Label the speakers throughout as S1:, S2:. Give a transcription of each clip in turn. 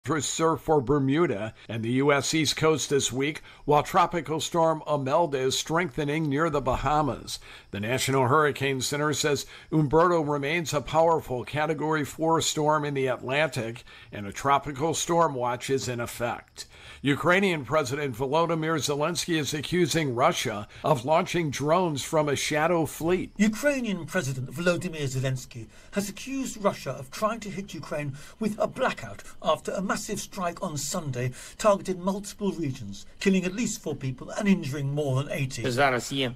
S1: surf for Bermuda and the U.S. East Coast this week, while Tropical Storm Imelda is strengthening near the Bahamas. The National Hurricane Center says Umberto remains a powerful Category 4 storm in the Atlantic, and a tropical storm watch is in effect. Ukrainian President Volodymyr Zelensky is accusing Russia of launching drones from a shadow fleet.
S2: Ukrainian President Volodymyr Zelensky has accused Russia of trying to hit Ukraine with a blackout after a massive strike on Sunday targeted multiple regions, killing at least 4 people and injuring more than 80. Zelensky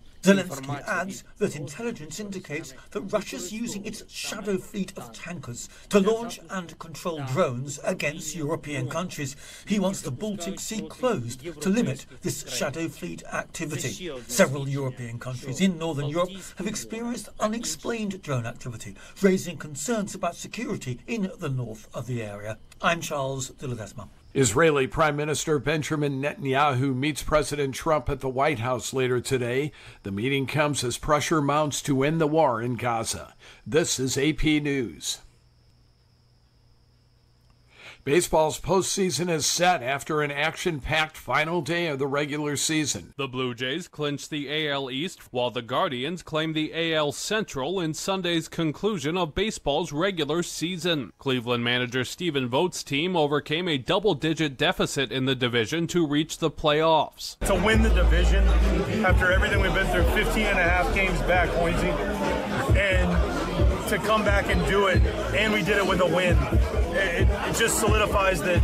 S2: adds that intelligence indicates that Russia's using its shadow fleet of tankers to launch and control drones against European countries. He wants the Baltic Sea closed to limit this shadow fleet activity. Several European countries in Northern Europe have experienced unexplained drone activity, raising concerns about security in the north of the area. I'm Charles de Ledesma.
S1: Israeli Prime Minister Benjamin Netanyahu meets President Trump at the White House later today. The meeting comes as pressure mounts to end the war in Gaza. This is AP News. Baseball's postseason is set after an action-packed final day of the regular season.
S3: The Blue Jays clinched the AL East, while the Guardians claimed the AL Central in Sunday's conclusion of baseball's regular season. Cleveland manager Stephen Vogt's team overcame a double-digit deficit in the division to reach the playoffs.
S4: To win the division, after everything we've been through, 15 and a half games back, Hoynesy, and to come back and do it, and we did it with a win. It just solidifies that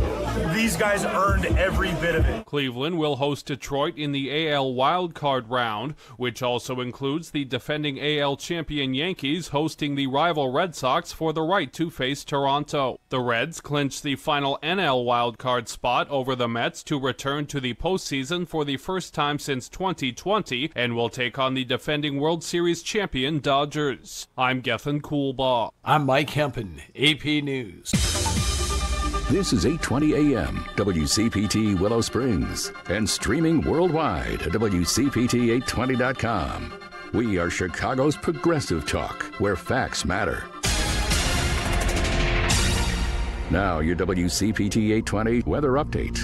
S4: these guys earned every bit of it.
S3: Cleveland will host Detroit in the AL wildcard round, which also includes the defending AL champion Yankees hosting the rival Red Sox for the right to face Toronto. The Reds clinched the final NL wildcard spot over the Mets to return to the postseason for the first time since 2020 and will take on the defending World Series champion Dodgers. I'm Gethin Coolbaugh.
S1: I'm Mike Hempen, AP News.
S5: This is 820 AM, WCPT Willow Springs, and streaming worldwide at WCPT820.com. We are Chicago's progressive talk, where facts matter. Now, your WCPT 820 weather update.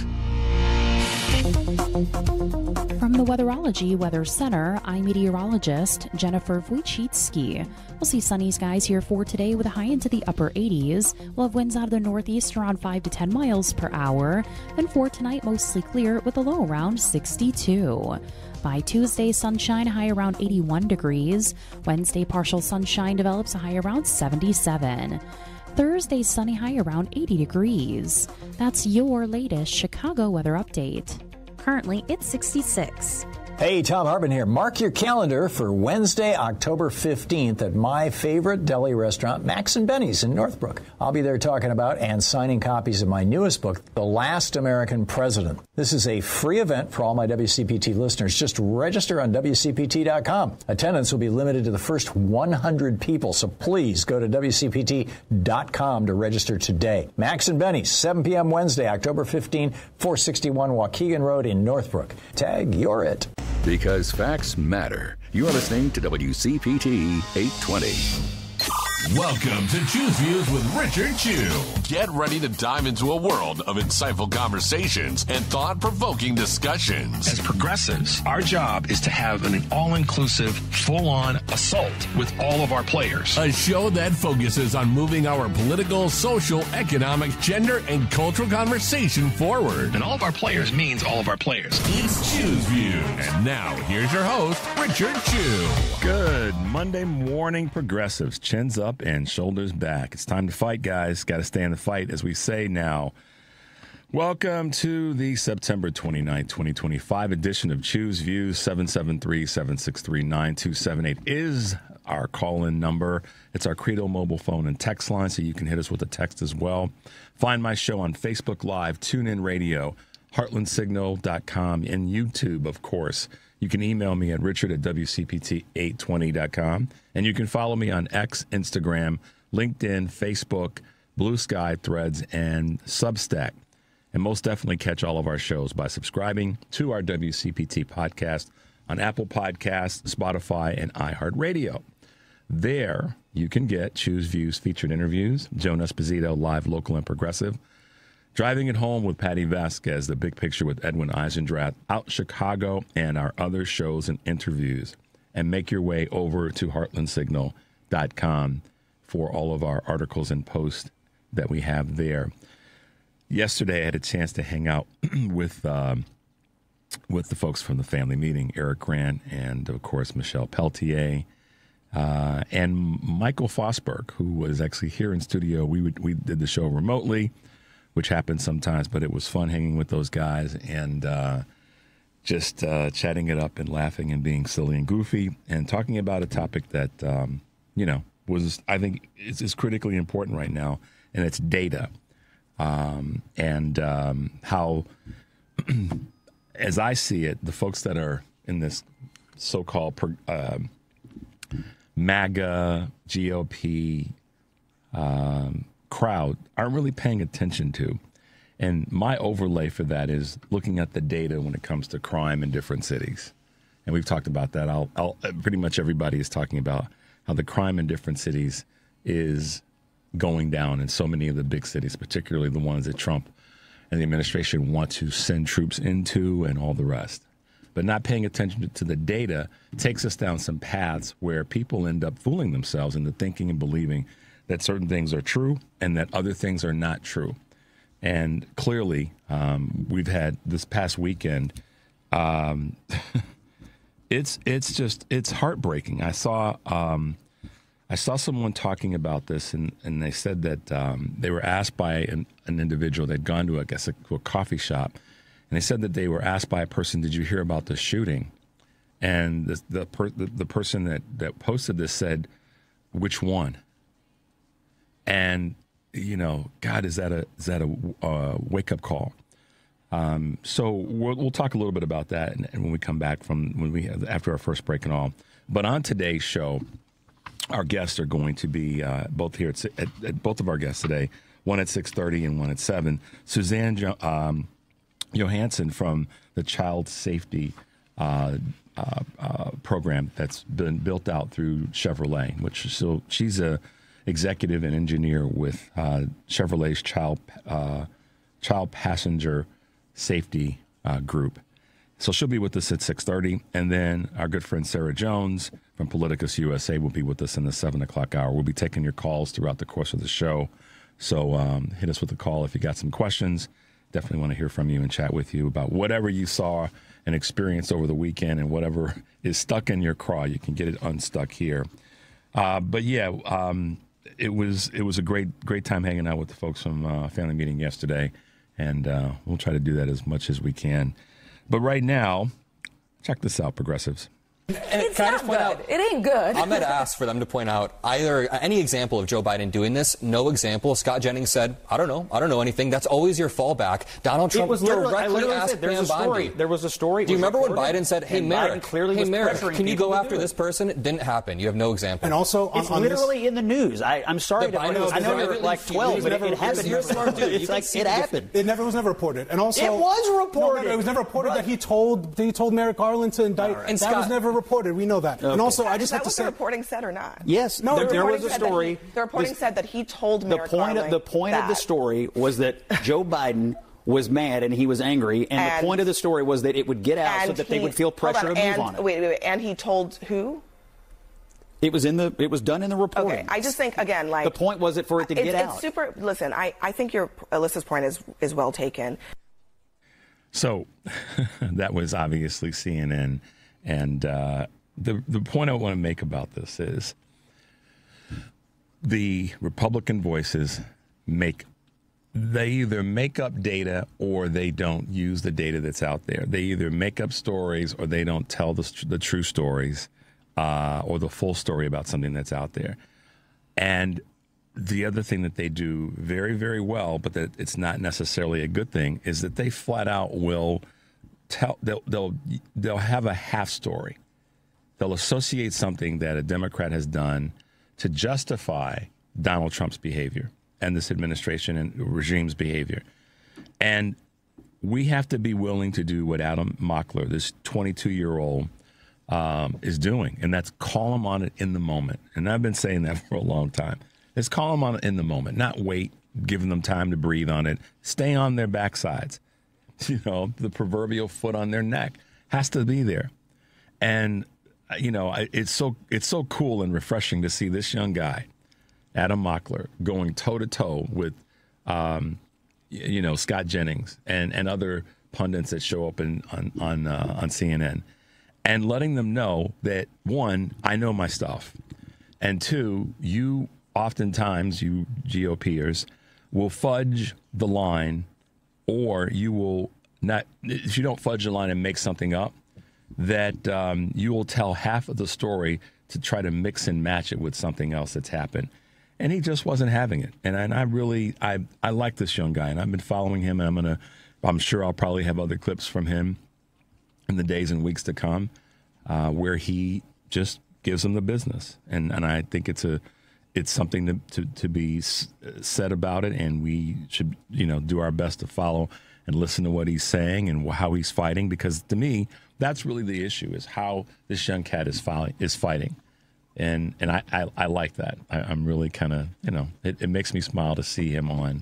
S6: From the Weatherology Weather Center, I'm meteorologist Jennifer Wojcicki. We'll see sunny skies here for today with a high into the upper 80s. We'll have winds out of the northeast around 5 to 10 miles per hour. And for tonight, mostly clear with a low around 62. By Tuesday, sunshine, high around 81 degrees. Wednesday, partial sunshine develops a high around 77. Thursday, sunny, high around 80 degrees. That's your latest Chicago weather update. Currently, it's 66.
S7: Hey, Tom Harbin here. Mark your calendar for Wednesday, October 15th at my favorite deli restaurant, Max and Benny's in Northbrook. I'll be there talking about and signing copies of my newest book, The Last American President. This is a free event for all my WCPT listeners. Just register on WCPT.com. Attendance will be limited to the first 100 people, so please go to WCPT.com to register today. Max and Benny's, 7 p.m. Wednesday, October 15, 461 Waukegan Road in Northbrook. Tag, you're it.
S5: Because facts matter. You're listening to WCPT 820.
S8: Welcome to Choose Views with Richard Chew. Get ready to dive into a world of insightful conversations and thought-provoking discussions.
S9: As progressives, our job is to have an all-inclusive, full-on assault with all of our players.
S8: A show that focuses on moving our political, social, economic, gender, and cultural conversation forward.
S9: And all of our players means all of our players.
S8: It's Choose Views. And now, here's your host, Richard Chew.
S10: Good Monday morning, progressives. Chins up and shoulders back. It's time to fight, guys. Got to stay in the fight, as we say now. Welcome to the September 29, 2025 edition of Choose Views. 773-763-9278 is our call-in number. It's our Credo mobile phone and text line, so you can hit us with a text as well. Find my show on Facebook Live, TuneIn Radio, heartlandsignal.com, and YouTube, of course. You can email me at richard@wcpt820.com, and you can follow me on X, Instagram, LinkedIn, Facebook, Blue Sky, Threads, and Substack. And most definitely catch all of our shows by subscribing to our WCPT podcast on Apple Podcasts, Spotify, and iHeartRadio. There, you can get Choose Views featured interviews, Joan Esposito, live, local, and progressive, Driving It Home with Patty Vasquez, The Big Picture with Edwin Eisendrath, Out Chicago, and our other shows and interviews. And make your way over to heartlandsignal.com for all of our articles and posts that we have there. Yesterday, I had a chance to hang out with the folks from the family meeting, Eric Grant and, of course, Michelle Peltier, and Michael Fosberg, who was actually here in studio. We did the show remotely, which happens sometimes, but it was fun hanging with those guys and just chatting it up and laughing and being silly and goofy and talking about a topic that, was, I think, is critically important right now, and it's data. And how, as I see it, the folks that are in this so-called MAGA, GOP crowd aren't really paying attention to. And my overlay for that is looking at the data when it comes to crime in different cities. And we've talked about that. Pretty much everybody is talking about how the crime in different cities is going down in so many of the big cities, particularly the ones that Trump and the administration want to send troops into and all the rest. But not paying attention to the data takes us down some paths where people end up fooling themselves into thinking and believing that certain things are true and that other things are not true. And clearly, we've had this past weekend, it's heartbreaking. I saw someone talking about this, and they said that they were asked by an individual. They'd gone to, I guess, a coffee shop, and they said that they were asked by a person, "Did you hear about the shooting?" And the person that posted this said, "Which one?" And God, is that a wake up call? So we'll talk a little bit about that, and when we come back after our first break and all. But on today's show, our guests are going to be both here at both of our guests today, one at 6:30 and one at 7. Suzanne Johansson from the Child Safety program that's been built out through Chevrolet, she's a executive and engineer with Chevrolet's child passenger safety group. So she'll be with us at 6:30, and then our good friend Sarah Jones from Politicus USA will be with us in the 7 o'clock hour. We'll be taking your calls throughout the course of the show, so hit us with a call if you got some questions. Definitely want to hear from you and chat with you about whatever you saw and experienced over the weekend, and whatever is stuck in your craw. You can get it unstuck here. But yeah, it was a great time hanging out with the folks from Family Meeting yesterday, and we'll try to do that as much as we can. But right now, check this out, progressives.
S11: It's not good. It ain't good. I'm going to ask for them to point out either any example of Joe Biden doing this. No example. Scott Jennings said, I don't know anything. That's always your fallback. Donald Trump directly asked Pam Bondi.
S12: There was a story.
S11: Do you remember when Biden said, hey, Merrick, can you go after this person? It didn't happen. You have no example.
S12: And also,
S13: it's literally in the news. I'm sorry. I know you're like 12, but it happened.
S11: You're a smart dude.
S13: It's like it happened.
S14: It was never reported. And also,
S13: it was reported.
S14: No, it was never reported that he told Merrick Garland to indict. And that was never reported. We know that. Okay. And also, I just have to say,
S15: the reporting said or not?
S13: Yes,
S14: no.
S13: There was a story.
S15: The reporting said that he told Merrick Garland.
S13: The point of the story was that Joe Biden was mad and he was angry, and the point of the story was that it would get out so that they would feel pressure to move on it.
S15: Wait, and he told who?
S13: It was done in the reporting.
S15: Okay, I just think again, like
S13: the point was for it to get out.
S15: It's super. Listen, I think Alyssa's point is well taken.
S10: So that was obviously CNN, and the point I want to make about this is the Republican voices they either make up data or they don't use the data that's out there. They either make up stories or they don't tell the true stories or the full story about something that's out there. And the other thing that they do very, very well, but that it's not necessarily a good thing, is that they flat out will tell. They'll have a half story. They'll associate something that a Democrat has done to justify Donald Trump's behavior and this administration and regime's behavior. And we have to be willing to do what Adam Mockler, this 22-year-old, is doing, and that's call him on it in the moment. And I've been saying that for a long time. Let's call him on it in the moment, not wait giving them time to breathe on it. Stay on their backsides. You know, the proverbial foot on their neck has to be there. And, you know, it's so cool and refreshing to see this young guy, Adam Mockler, going toe-to-toe with, you know, Scott Jennings and other pundits that show up on CNN, and letting them know that, one, I know my stuff, and two, you oftentimes, you GOPers, will fudge the line, or you will not, if you don't fudge the line and make something up, that you will tell half of the story to try to mix and match it with something else that's happened. And he just wasn't having it. And I really like this young guy, and I've been following him, and I'm sure I'll probably have other clips from him in the days and weeks to come, where he just gives them the business. And I think it's something to be said about it, and we should, you know, do our best to follow and listen to what he's saying and how he's fighting, because to me, that's really the issue, is how this young cat is fighting. And I like that. I'm really kind of, you know, it makes me smile to see him on,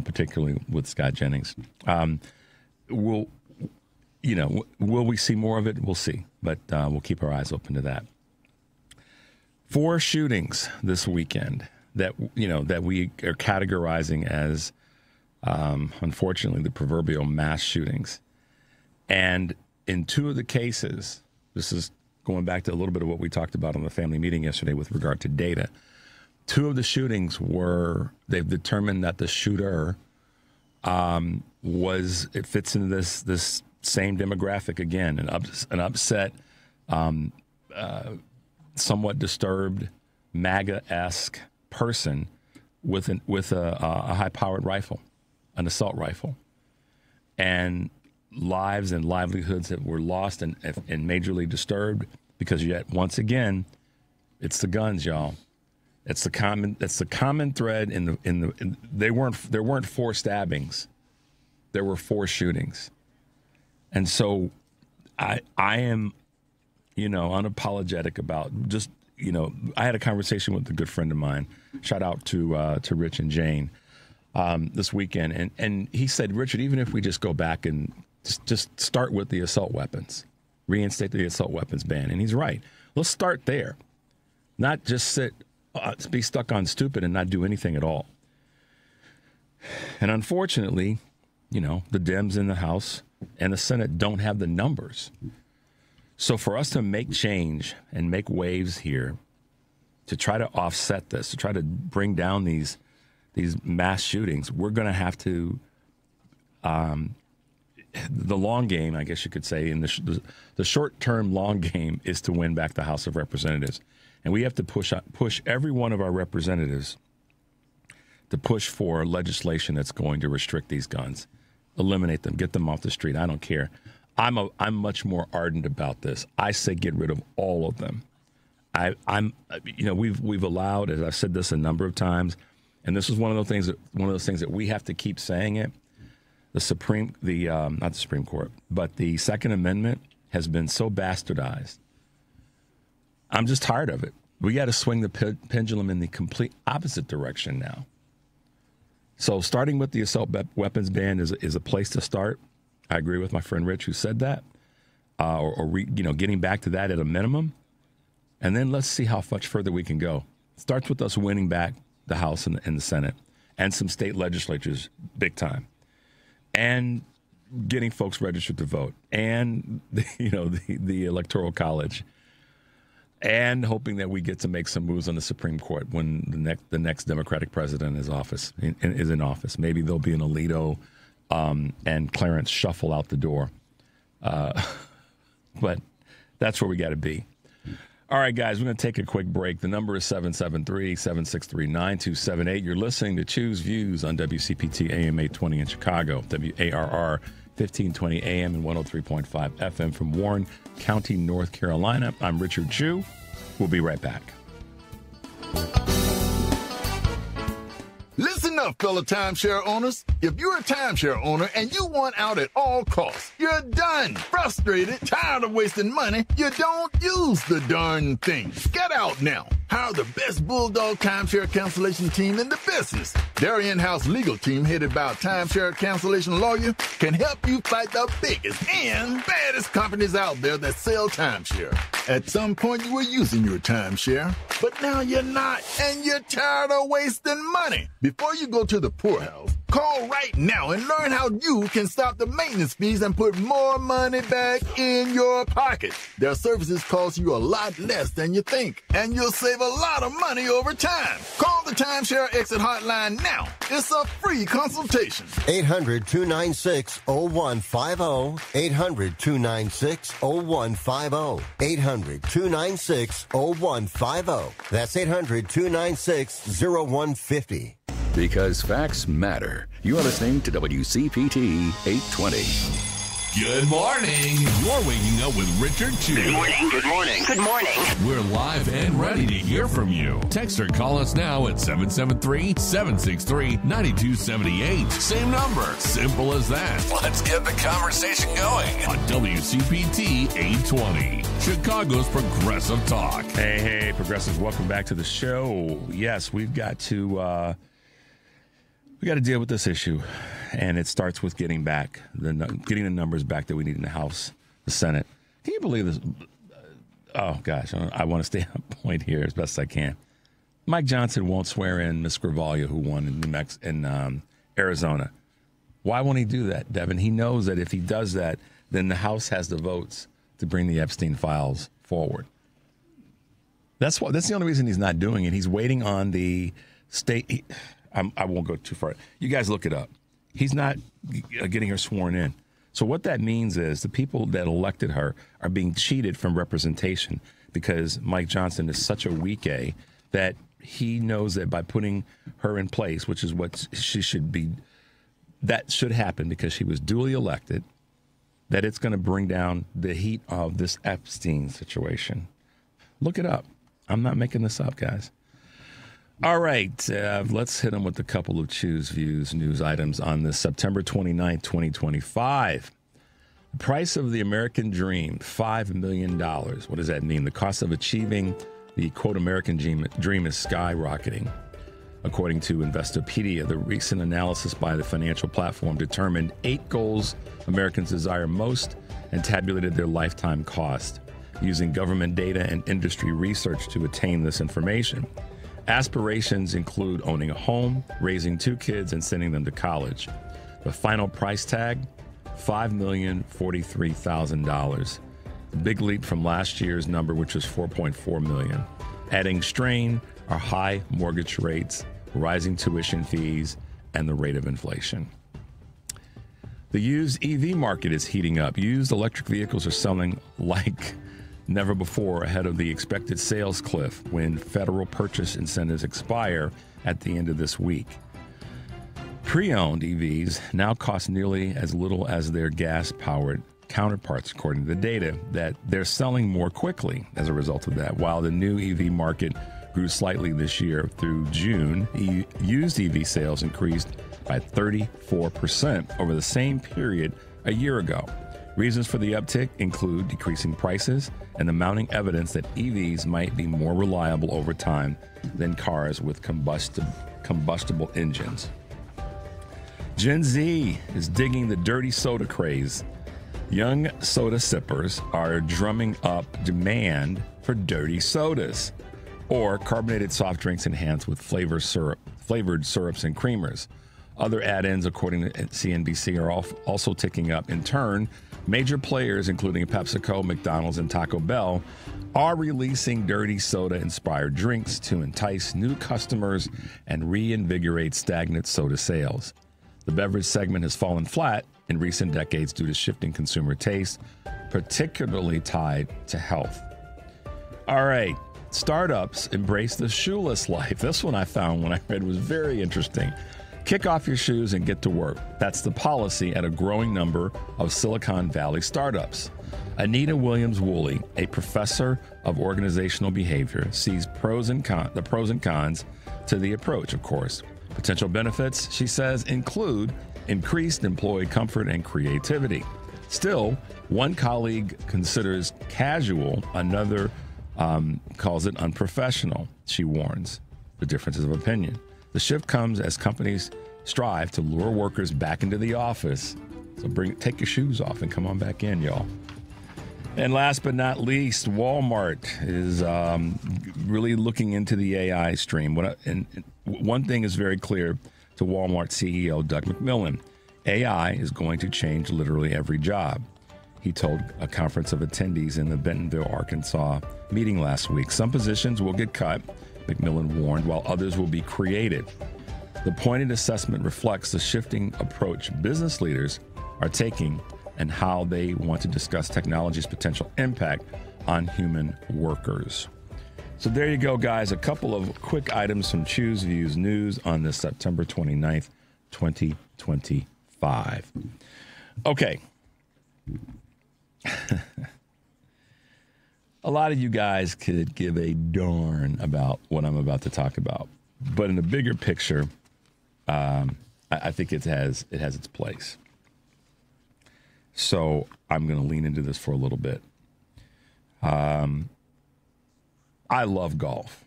S10: particularly with Scott Jennings. Will we see more of it? We'll see, but we'll keep our eyes open to that. 4 shootings this weekend that we are categorizing as, unfortunately, the proverbial mass shootings. And in 2 of the cases, this is going back to a little bit of what we talked about on the family meeting yesterday with regard to data. 2 of the shootings they've determined that the shooter it fits into this same demographic again, an upset, somewhat disturbed, MAGA-esque person with a high-powered rifle, an assault rifle, and lives and livelihoods that were lost and majorly disturbed, because yet once again, it's the guns, y'all. It's the common thread there weren't 4 stabbings, there were 4 shootings, and so I am, you know, unapologetic about just, you know, I had a conversation with a good friend of mine. Shout out to Rich and Jane this weekend, and he said, Richard, even if we just go back and just start with the assault weapons, reinstate the assault weapons ban, and he's right. Let's start there, not just be stuck on stupid and not do anything at all. And unfortunately, you know, the Dems in the House and the Senate don't have the numbers. So for us to make change and make waves here to try to offset this, to try to bring down these mass shootings, we're going to have to, the long game, I guess you could say, in the short-term long game is to win back the House of Representatives. And we have to push every one of our representatives to push for legislation that's going to restrict these guns, eliminate them, get them off the street. I don't care. I'm much more ardent about this. I say get rid of all of them. We've allowed, as I've said this a number of times, and this is one of those things that we have to keep saying it. Not the Supreme Court, but the Second Amendment has been so bastardized. I'm just tired of it. We got to swing the pendulum in the complete opposite direction now. So starting with the assault weapons ban is a place to start. I agree with my friend Rich who said that, getting back to that at a minimum, and then let's see how much further we can go. It starts with us winning back the House and the Senate and some state legislatures big time, and getting folks registered to vote, and the Electoral College, and hoping that we get to make some moves on the Supreme Court when the next Democratic president is in office. Maybe there'll be an Alito and Clarence shuffle out the door. But that's where we got to be. All right, guys, we're going to take a quick break. The number is 773-763-9278. You're listening to Choose Views on WCPT AM 820 in Chicago, WARR 1520 AM and 103.5 FM from Warren County, North Carolina. I'm Richard Chu. We'll be right back.
S12: Listen up, enough, fellow timeshare owners. If you're a timeshare owner and you want out at all costs, you're done. Frustrated, tired of wasting money, you don't use the darn thing. Get out now. Hire the best Bulldog timeshare cancellation team in the business. Their in-house legal team, headed by a timeshare cancellation lawyer, can help you fight the biggest and baddest companies out there that sell timeshare. At some point, you were using your timeshare, but now you're not, and you're tired of wasting money. Before you go to the poorhouse, call right now and learn how you can stop the maintenance fees and put more money back in your pocket. Their services cost you a lot less than you think, and you'll save a lot of money over time. Call the Timeshare Exit Hotline now. It's a free consultation.
S16: 800-296-0150. 800-296-0150. 800-296-0150. That's 800-296-0150.
S5: Because facts matter. You are listening to WCPT 820.
S8: Good morning. You're waking up with Richard Chew.
S17: Good morning. Good morning. Good morning.
S8: We're live and ready to hear from you. Text or call us now at 773-763-9278. Same number. Simple as that. Let's get the conversation going on WCPT 820. Chicago's Progressive Talk.
S10: Hey, Progressives, welcome back to the show. Yes, we've got to deal with this issue, and it starts with getting the numbers back that we need in the House, the Senate. Can you believe this? Oh gosh, I want to stay on point here as best I can. Mike Johnson won't swear in Ms. Gravalia, who won in Arizona. Why won't he do that, Devin? He knows that if he does that, then the House has the votes to bring the Epstein files forward. That's the only reason he's not doing it. He's waiting on the state. I won't go too far. You guys look it up. He's not getting her sworn in. So what that means is the people that elected her are being cheated from representation because Mike Johnson is such a weak A that he knows that by putting her in place, which is what she should be, that should happen because she was duly elected, that it's going to bring down the heat of this Epstein situation. Look it up. I'm not making this up, guys. All right, let's hit them with a couple of Choose Views news items on this September 29th, 2025. The price of the American dream, $5 million. What does that mean? The cost of achieving the, quote, American dream is skyrocketing. According to Investopedia, the recent analysis by the financial platform determined 8 goals Americans desire most and tabulated their lifetime cost, using government data and industry research to attain this information. Aspirations include owning a home, raising 2 kids, and sending them to college. The final price tag, $5,043,000. A big leap from last year's number, which was $4.4 million. Adding strain are high mortgage rates, rising tuition fees, and the rate of inflation. The used EV market is heating up. Used electric vehicles are selling like never before ahead of the expected sales cliff when federal purchase incentives expire at the end of this week. Pre-owned EVs now cost nearly as little as their gas-powered counterparts, according to the data, that they're selling more quickly as a result of that. While the new EV market grew slightly this year through June, used EV sales increased by 34% over the same period a year ago. Reasons for the uptick include decreasing prices and the mounting evidence that EVs might be more reliable over time than cars with combustible engines. Gen Z is digging the dirty soda craze. Young soda sippers are drumming up demand for dirty sodas or carbonated soft drinks enhanced with flavored syrups and creamers. Other add-ins, according to CNBC, are also ticking up. In turn, major players, including PepsiCo, McDonald's, and Taco Bell, are releasing dirty soda-inspired drinks to entice new customers and reinvigorate stagnant soda sales. The beverage segment has fallen flat in recent decades due to shifting consumer tastes, particularly tied to health. All right, startups embrace the shoeless life. This one I found when I read was very interesting. Kick off your shoes and get to work. That's the policy at a growing number of Silicon Valley startups. Anita Williams-Woolley, a professor of organizational behavior, sees the pros and cons to the approach, of course. Potential benefits, she says, include increased employee comfort and creativity. Still, one colleague considers casual, another calls it unprofessional. She warns the differences of opinion. The shift comes as companies strive to lure workers back into the office. So take your shoes off and come on back in, y'all. And last but not least, Walmart is really looking into the AI stream. And one thing is very clear to Walmart CEO Doug McMillon. AI is going to change literally every job. He told a conference of attendees in the Bentonville, Arkansas meeting last week. Some positions will get cut, McMillon warned, while others will be created. The pointed assessment reflects the shifting approach business leaders are taking and how they want to discuss technology's potential impact on human workers. So there you go, guys. A couple of quick items from Choose Views News on this September 29th, 2025. Okay. A lot of you guys could give a darn about what I'm about to talk about. But in the bigger picture, I think it has its place. So I'm going to lean into this for a little bit. I love golf.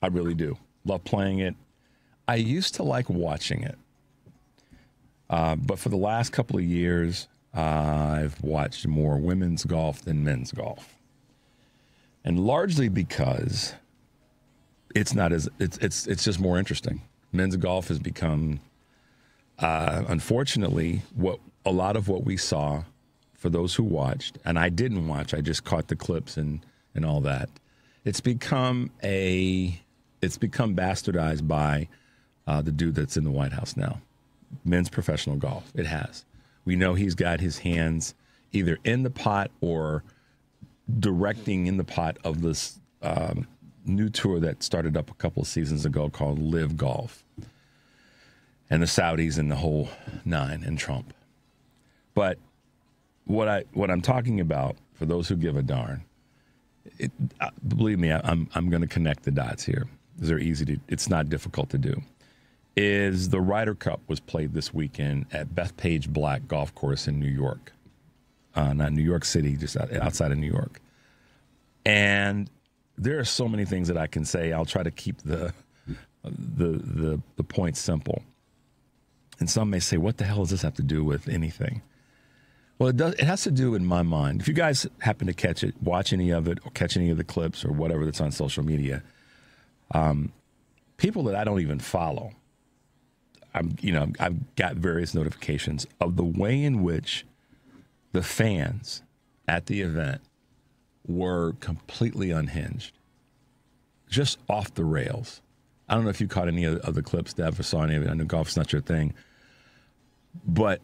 S10: I really do. Love playing it. I used to like watching it. But for the last couple of years, I've watched more women's golf than men's golf. And largely because it's just more interesting. Men's golf has become, unfortunately, a lot of what we saw for those who watched, and I didn't watch, I just caught the clips and all that. It's become bastardized by the dude that's in the White House now. Men's professional golf. It has. We know he's got his hands either in the pot or directing in the pot of this new tour that started up a couple of seasons ago called Live Golf. And the Saudis and the whole nine and Trump. But what I'm talking about, for those who give a darn, believe me, I'm going to connect the dots here. It's not difficult to do. Is the Ryder Cup was played this weekend at Bethpage Black Golf Course in New York. Not New York City, just outside of New York. And there are so many things that I can say. I'll try to keep the point simple. And some may say, what the hell does this have to do with anything? Well, it does. It has to do, in my mind. If you guys happen to catch it, watch any of it, or catch any of the clips or whatever that's on social media, people that I don't even follow, I've got various notifications of the way in which the fans at the event were completely unhinged, just off the rails. I don't know if you caught any of the clips, Dev, or saw any of it. I know golf's not your thing. But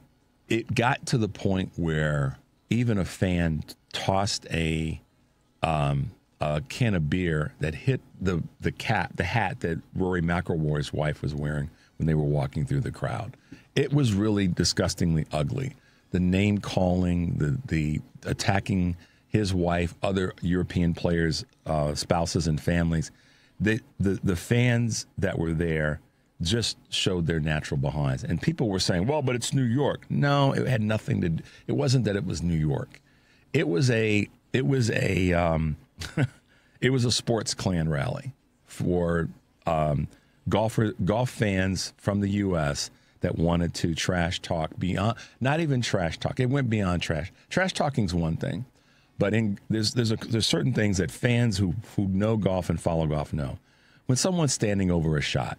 S10: it got to the point where even a fan tossed a can of beer that hit the hat that Rory McIlroy's wife was wearing when they were walking through the crowd. It was really disgustingly ugly. The name calling, the attacking his wife, other European players, spouses and families. The fans that were there just showed their natural behinds. And people were saying, well, but it's New York. No, it had nothing to do. It wasn't that it was New York. It was a sports clan rally for golf fans from the U.S. that wanted to trash talk beyond, not even trash talk. It went beyond trash. Trash talking is one thing, but there's certain things that fans who know golf and follow golf know. When someone's standing over a shot,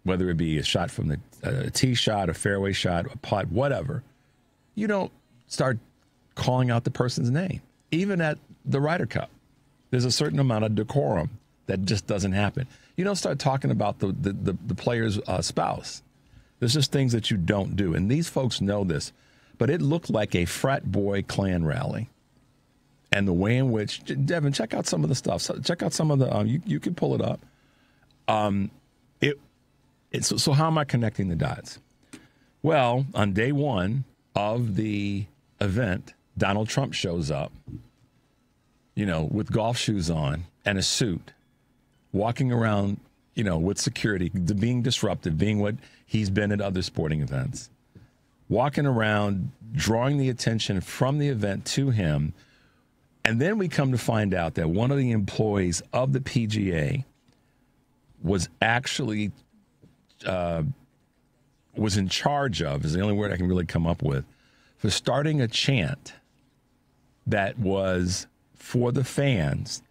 S10: whether it be a shot from a tee shot, a fairway shot, a putt, whatever, you don't start calling out the person's name. Even at the Ryder Cup, there's a certain amount of decorum that just doesn't happen. You don't start talking about the player's spouse. There's just things that you don't do. And these folks know this. But it looked like a frat boy Klan rally. And the way in which, Devin, check out some of the stuff. Check out some of the, you can pull it up. So how am I connecting the dots? Well, on day one of the event, Donald Trump shows up, with golf shoes on and a suit, walking around with security, being disruptive, being what he's been at other sporting events, walking around, drawing the attention from the event to him. And then we come to find out that one of the employees of the PGA was actually was in charge of, is the only word I can really come up with, for starting a chant that was for the fans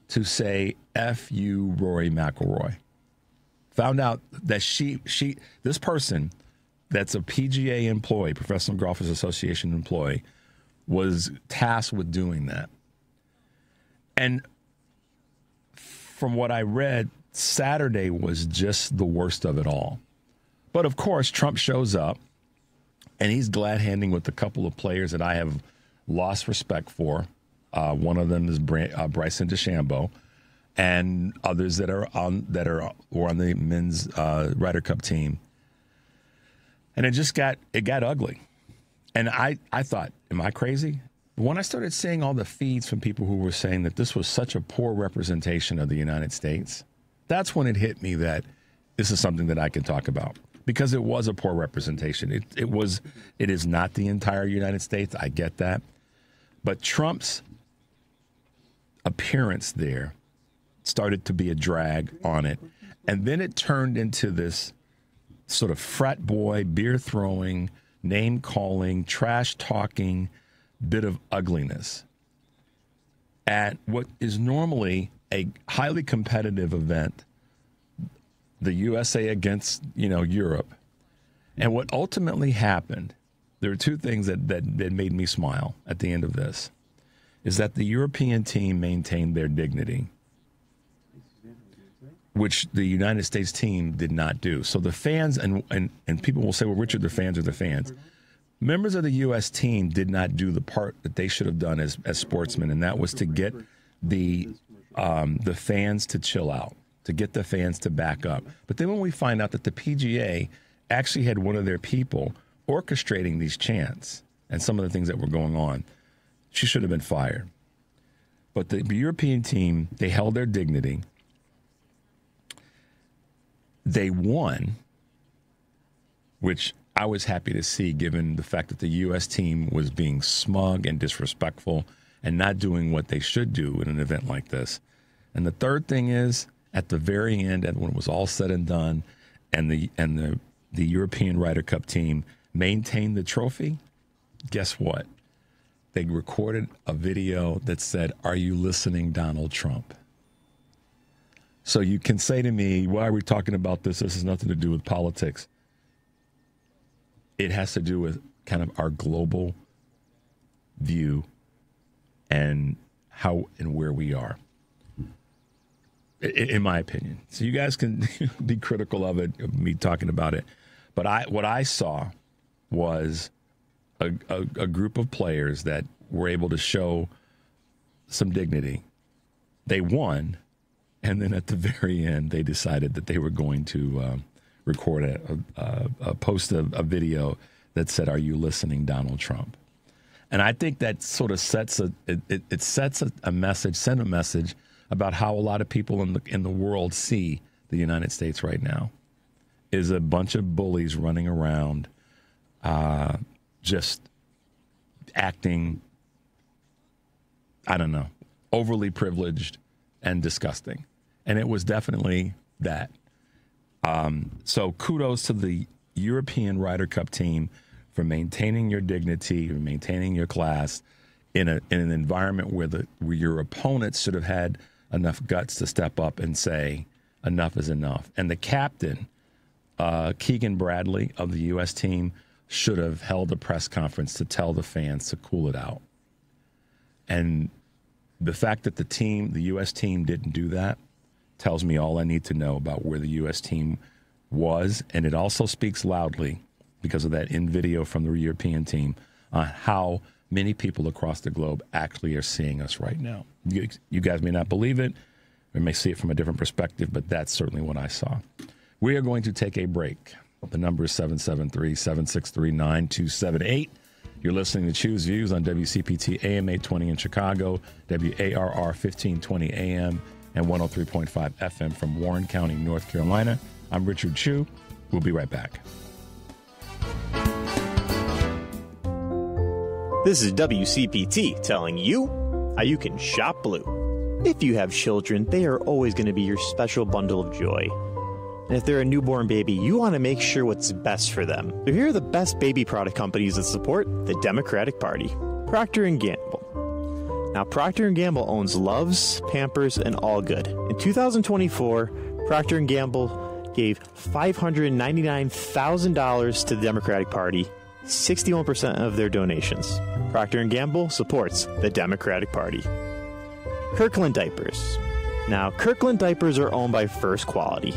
S10: to say, F you, Rory McIlroy. Found out that this person that's a PGA employee, Professional Golfers Association employee, was tasked with doing that. And from what I read, Saturday was just the worst of it all. But, of course, Trump shows up, and he's glad-handing with a couple of players that I have lost respect for. One of them is Bryson DeChambeau, and others that are on the men's Ryder Cup team. And it got ugly. And I thought, am I crazy? When I started seeing all the feeds from people who were saying that this was such a poor representation of the United States, that's when it hit me that this is something that I can talk about. Because it was a poor representation. It is not the entire United States. I get that. But Trump's appearance there started to be a drag on it. And then it turned into this sort of frat boy, beer throwing, name calling, trash talking bit of ugliness at what is normally a highly competitive event, the USA against, Europe. And what ultimately happened, there are two things that made me smile at the end of this, is that the European team maintained their dignity, which the United States team did not do. So the fans, and people will say, well, Richard, the fans are the fans. Members of the U.S. team did not do the part that they should have done as sportsmen, and that was to get the fans to chill out, to get the fans to back up. But then when we find out that the PGA actually had one of their people orchestrating these chants and some of the things that were going on, she should have been fired. But the European team, they held their dignity. They won, which I was happy to see, given the fact that the U.S. team was being smug and disrespectful and not doing what they should do in an event like this. And the third thing is, at the very end, and when it was all said and done, and the European Ryder Cup team maintained the trophy, guess what? They recorded a video that said, "Are you listening, Donald Trump?" So you can say to me, why are we talking about this? This has nothing to do with politics. It has to do with kind of our global view and how and where we are, in my opinion. So you guys can be critical of it, of me talking about it. But what I saw was a group of players that were able to show some dignity. They won, and then at the very end, they decided that they were going to record post a video that said, "Are you listening, Donald Trump?" And I think that sort of sets a message, send a message about how a lot of people in the world see the United States right now, is a bunch of bullies running around, just acting, I don't know, overly privileged and disgusting. And it was definitely that. So kudos to the European Ryder Cup team for maintaining your dignity, and maintaining your class in an environment where your opponents should have had enough guts to step up and say, enough is enough. And the captain, Keegan Bradley of the U.S. team, should have held a press conference to tell the fans to cool it out. And the fact that the U.S. team didn't do that tells me all I need to know about where the U.S. team was. And it also speaks loudly, because of that in video from the European team, on how many people across the globe actually are seeing us right now. You guys may not believe it, or may see it from a different perspective, but that's certainly what I saw. We are going to take a break. The number is 773-763-9278. You're listening to Choose Views on WCPT AM 820 in Chicago, WARR 1520 AM and 103.5 FM from Warren County, North Carolina. I'm Richard Chu. We'll be right back.
S18: This is WCPT telling you how you can shop blue. If you have children, they are always going to be your special bundle of joy. And if they're a newborn baby, you want to make sure what's best for them. So here are the best baby product companies that support the Democratic Party. Procter & Gamble. Now, Procter & Gamble owns Luvs, Pampers, and All Good. In 2024, Procter & Gamble gave $599,000 to the Democratic Party, 61% of their donations. Procter & Gamble supports the Democratic Party. Kirkland Diapers. Now, Kirkland Diapers are owned by First Quality.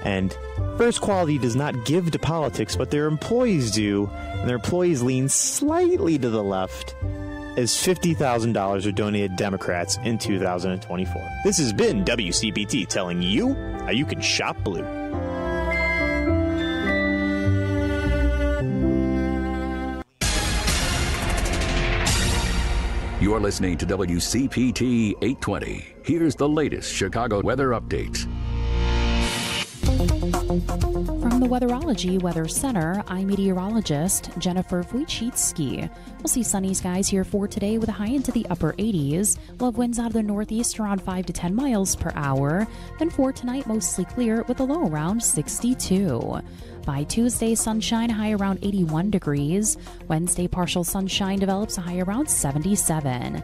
S18: And First Quality does not give to politics, but their employees do, and their employees lean slightly to the left, as $50,000 are donated to Democrats in 2024. This has been WCPT telling you how you can shop blue.
S5: You're listening to WCPT 820. Here's the latest Chicago weather update.
S6: From the Weatherology Weather Center, I'm meteorologist Jennifer Wojcicki. We'll see sunny skies here for today with a high into the upper 80s. We'll have winds out of the northeast around 5 to 10 miles per hour. Then for tonight, mostly clear with a low around 62. By Tuesday, sunshine, high around 81 degrees. Wednesday, partial sunshine develops a high around 77.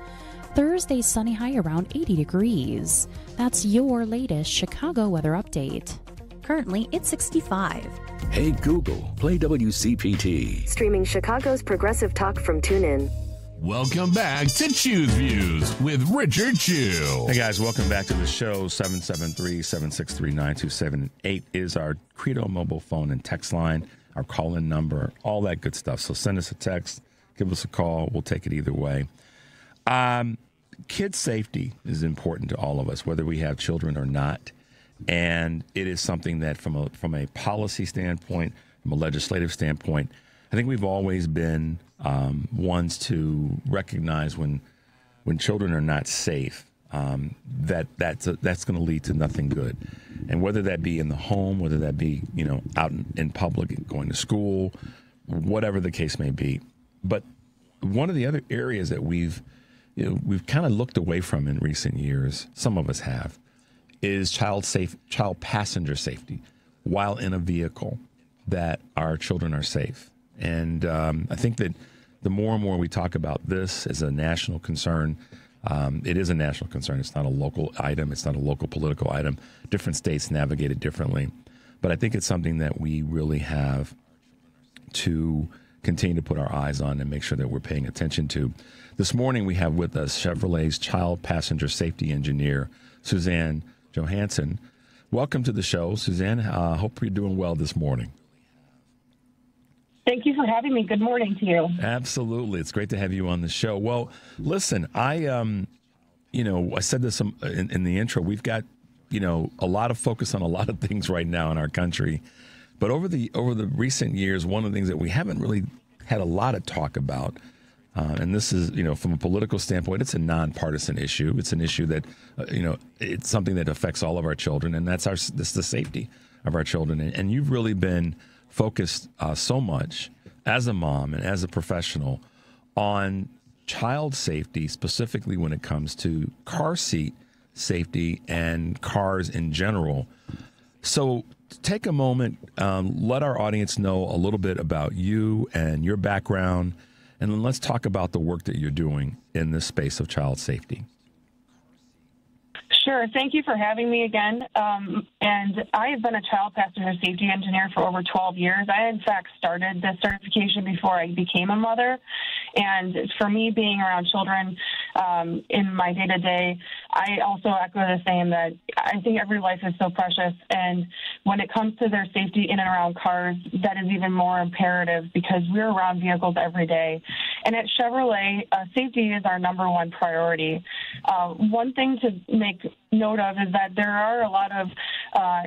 S6: Thursday, sunny, high around 80 degrees. That's your latest Chicago weather update. Currently, it's 65.
S5: Hey Google, play WCPT.
S19: Streaming Chicago's progressive talk from TuneIn.
S8: Welcome back to Choose Views with Richard Chu.
S10: Hey guys, welcome back to the show. 773-763-9278 is our Credo mobile phone and text line, our call-in number, all that good stuff. So send us a text, give us a call. We'll take it either way. Kid safety is important to all of us, whether we have children or not. And it is something that from a policy standpoint, from a legislative standpoint, I think we've always been ones to recognize when children are not safe, that's going to lead to nothing good. And whether that be in the home, whether that be out in public, going to school, whatever the case may be. But one of the other areas that we've kind of looked away from in recent years, some of us have, is child passenger safety while in a vehicle, that our children are safe. And I think that the more and more we talk about this as a national concern, it is a national concern. It's not a local item. It's not a local political item. Different states navigate it differently. But I think it's something that we really have to continue to put our eyes on and make sure that we're paying attention to. This morning we have with us Chevrolet's child passenger safety engineer, Suzanne Johansson. Welcome to the show, Suzanne. Hope you're doing well this morning.
S20: Thank you for having me. Good morning to you.
S10: Absolutely. It's great to have you on the show. Well, listen, I said this in the intro. We've got, a lot of focus on a lot of things right now in our country. But over the recent years, one of the things that we haven't really had a lot of talk about, and this is, from a political standpoint, it's a nonpartisan issue. It's an issue that, it's something that affects all of our children, and that's the safety of our children. And you've really been focused so much as a mom and as a professional on child safety, specifically when it comes to car seat safety and cars in general. So take a moment, let our audience know a little bit about you and your background, and then let's talk about the work that you're doing in this space of child safety.
S20: Sure. Thank you for having me again. And I have been a child passenger safety engineer for over 12 years. I, in fact, started this certification before I became a mother. And for me, being around children in my day-to-day, I also echo the same that I think every life is so precious. And when it comes to their safety in and around cars, that is even more imperative because we're around vehicles every day. And at Chevrolet, safety is our number one priority. One thing to make note of is that there are a lot of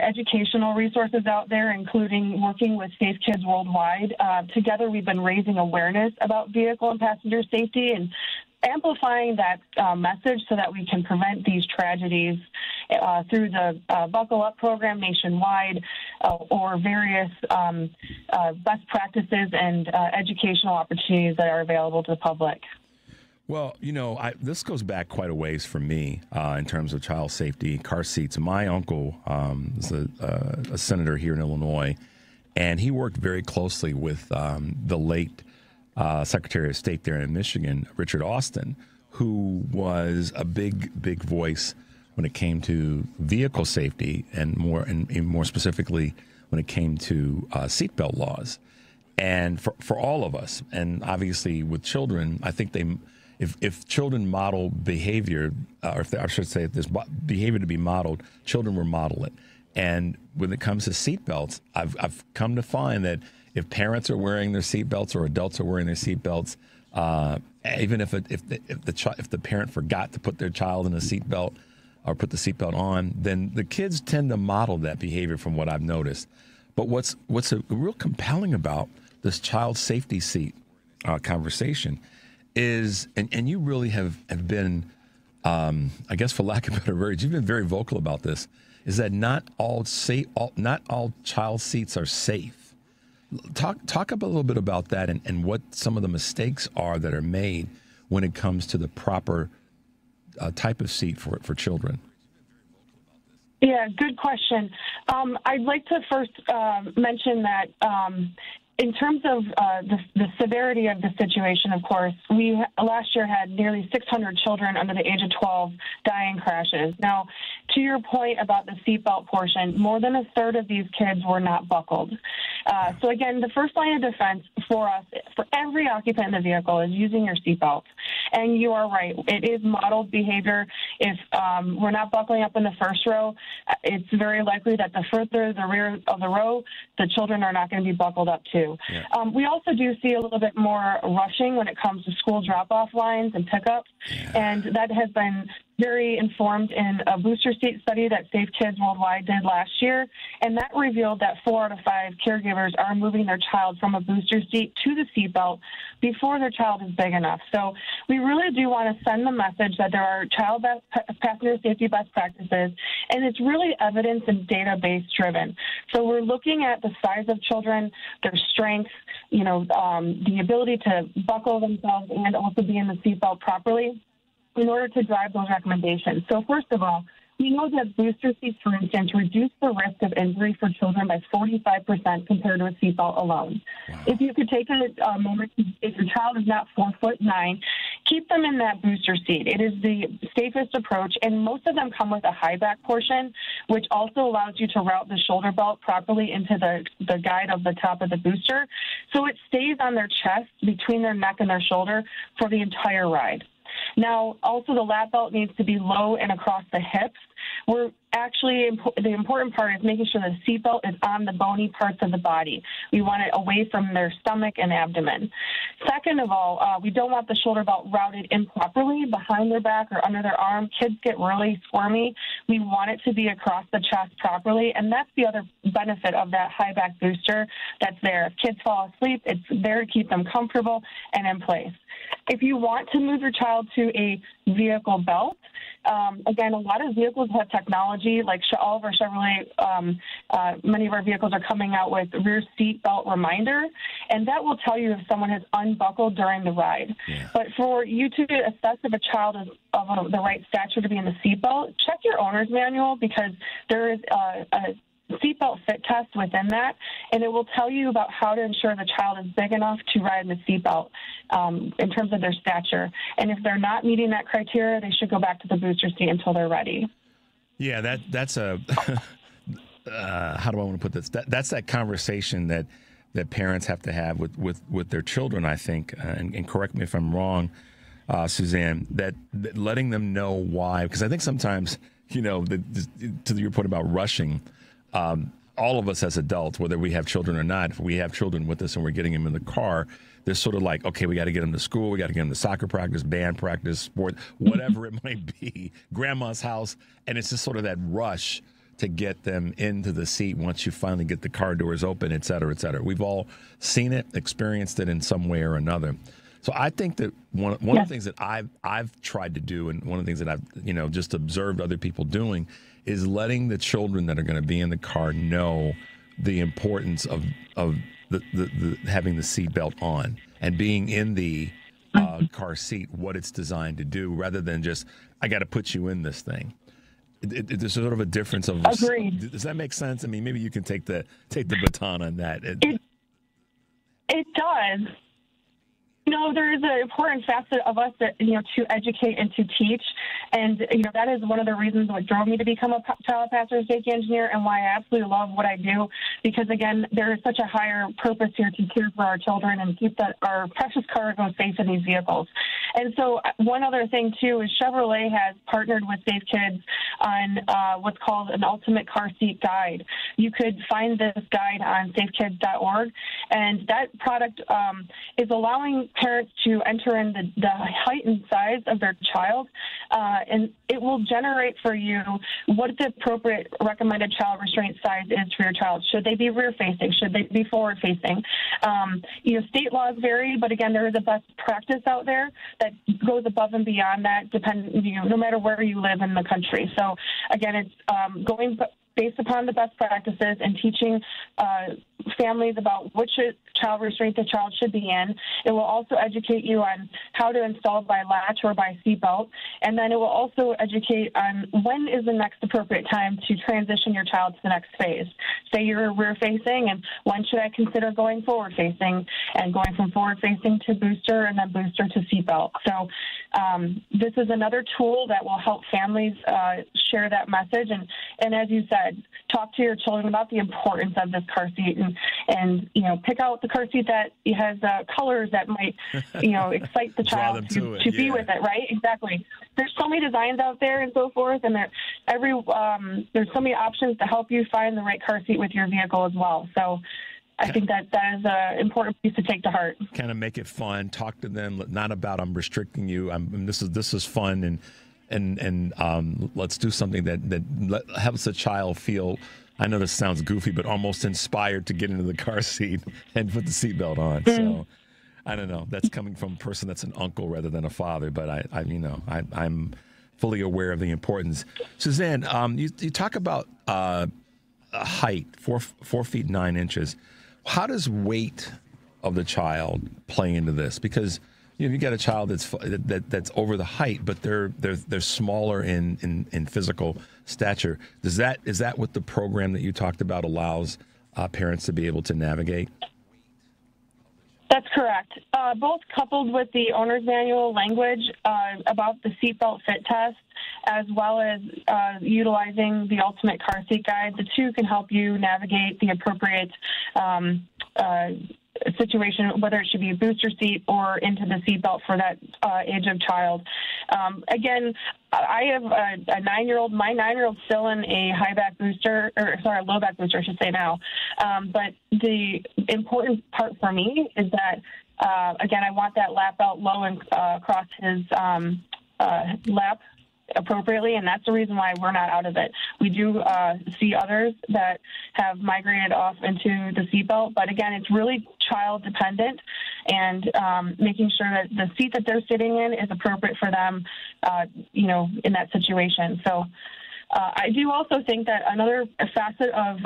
S20: educational resources out there, including working with Safe Kids Worldwide. Together, we've been raising awareness about vehicle and passenger safety and amplifying that message so that we can prevent these tragedies. through the Buckle Up program nationwide or various best practices and educational opportunities that are available to the public.
S10: Well, this goes back quite a ways for me in terms of child safety, car seats. My uncle is a senator here in Illinois, and he worked very closely with the late Secretary of State there in Michigan, Richard Austin, who was a big voice when it came to vehicle safety and more specifically when it came to seatbelt laws. And for all of us, and obviously with children, I think if children model behavior, or if there's behavior to be modeled, children will model it. And when it comes to seatbelts, I've come to find that if parents are wearing their seatbelts or adults are wearing their seatbelts, even if the parent forgot to put their child in a seatbelt or put the seatbelt on, then the kids tend to model that behavior from what I've noticed. But what's real compelling about this child safety seat conversation is, and you really have been, I guess for lack of better words, you've been very vocal about this, is that not all child seats are safe. Talk a little bit about that and what some of the mistakes are that are made when it comes to the proper type of seat for children.
S20: Yeah, good question. I'd like to first mention that in terms of the severity of the situation, of course, we last year had nearly 600 children under the age of 12 die in crashes. Now, to your point about the seatbelt portion, more than a third of these kids were not buckled. So again, the first line of defense for us, for every occupant in the vehicle, is using your seatbelt. And you are right, it is modeled behavior. If we're not buckling up in the first row, it's very likely that the further the rear of the row, the children are not going to be buckled up too. Yeah. We also do see a little bit more rushing when it comes to school drop-off lines and pickups, and that has been very informed in a booster seat study that Safe Kids Worldwide did last year, and that revealed that 4 out of 5 caregivers are moving their child from a booster seat to the seatbelt before their child is big enough. So we really do want to send the message that there are child passenger safety best practices, and it's really evidence and database driven. So we're looking at the size of children, their strengths, the ability to buckle themselves and also be in the seatbelt properly in order to drive those recommendations. So first of all, we know that booster seats, for instance, reduce the risk of injury for children by 45% compared to a seatbelt alone. Wow. If you could take a moment, if your child is not 4'9", keep them in that booster seat. It is the safest approach, and most of them come with a high back portion, which also allows you to route the shoulder belt properly into the guide of the top of the booster. So it stays on their chest, between their neck and their shoulder for the entire ride. Now, also the lap belt needs to be low and across the hips. The important part is making sure the seatbelt is on the bony parts of the body. We want it away from their stomach and abdomen. Second of all, we don't want the shoulder belt routed improperly behind their back or under their arm. Kids get really squirmy. We want it to be across the chest properly, and that's the other benefit of that high back booster that's there. If kids fall asleep, it's there to keep them comfortable and in place. If you want to move your child to a vehicle belt, again, a lot of vehicles have technology, like all of our Chevrolet, many of our vehicles are coming out with rear seat belt reminder, and that will tell you if someone has unbuckled during the ride. Yeah. But for you to assess if a child is of the right stature to be in the seat belt, check your owner's manual, because there is a seatbelt fit test within that, and it will tell you about how to ensure the child is big enough to ride in the seatbelt in terms of their stature. And if they're not meeting that criteria, they should go back to the booster seat until they're ready.
S10: Yeah, that's a how do I want to put this? That's that conversation that parents have to have with their children, I think, and correct me if I'm wrong, Suzanne, that letting them know why, because I think sometimes, to your point about rushing, all of us as adults, whether we have children or not, if we have children with us and we're getting them in the car, they're sort of like, okay, we got to get them to school, we got to get them to soccer practice, band practice, sport, whatever it might be, grandma's house, and it's just sort of that rush to get them into the seat once you finally get the car doors open, et cetera, et cetera. We've all seen it, experienced it in some way or another. So I think that one of the things that I've tried to do, and one of the things that I've just observed other people doing, is letting the children that are going to be in the car know the importance of the having the seatbelt on and being in the car seat, what it's designed to do, rather than just, I got to put you in this thing. There's sort of a difference of.
S20: Agreed.
S10: Does that make sense? I mean, maybe you can take the baton on that.
S20: It does. There is an important facet of us that, to educate and to teach. And, that is one of the reasons what drove me to become a child passenger safety engineer and why I absolutely love what I do. Because, again, there is such a higher purpose here to care for our children and keep our precious cargo safe in these vehicles. And so one other thing, too, is Chevrolet has partnered with Safe Kids on what's called an Ultimate Car Seat Guide. You could find this guide on safekids.org. And that product is allowing parents to enter in the height and size of their child, and it will generate for you what the appropriate recommended child restraint size is for your child. Should they be rear-facing? Should they be forward-facing? State laws vary, but again, there is a best practice out there that goes above and beyond that, no matter where you live in the country. So again, it's going based upon the best practices and teaching families about which child restraint the child should be in. It will also educate you on how to install by latch or by seatbelt, and then it will also educate on when is the next appropriate time to transition your child to the next phase. Say you're rear-facing, and when should I consider going forward-facing, and going from forward-facing to booster and then booster to seatbelt. So this is another tool that will help families share that message, and as you said, talk to your children about the importance of this car seat, and pick out the car seat that has colors that might excite the child to be with it, right? Exactly. There's so many designs out there and so forth, and there's so many options to help you find the right car seat with your vehicle as well. So I think that is an important piece to take to heart.
S10: Kind of make it fun. Talk to them, not about I'm restricting you. This is fun, and let's do something that helps the child feel. I know this sounds goofy, but almost inspired to get into the car seat and put the seatbelt on. So I don't know. That's coming from a person that's an uncle rather than a father, but I'm fully aware of the importance. Suzanne, you talk about height, 4 feet 9 inches. How does weight of the child play into this? Because you got a child that's over the height, but they're smaller in physical stature. Is that what the program that you talked about allows parents to be able to navigate?
S20: That's correct. Both coupled with the owner's manual language about the seatbelt fit test, as well as utilizing the Ultimate Car Seat Guide, the two can help you navigate the appropriate situation, whether it should be a booster seat or into the seatbelt for that age of child. Again, I have a 9-year-old. My 9-year-old's still in a low back booster, I should say now. But the important part for me is that, again, I want that lap belt low and across his lap appropriately, and that's the reason why we're not out of it. We do see others that have migrated off into the seatbelt, but again, it's really child dependent, and making sure that the seat that they're sitting in is appropriate for them, in that situation. So I do also think that another facet of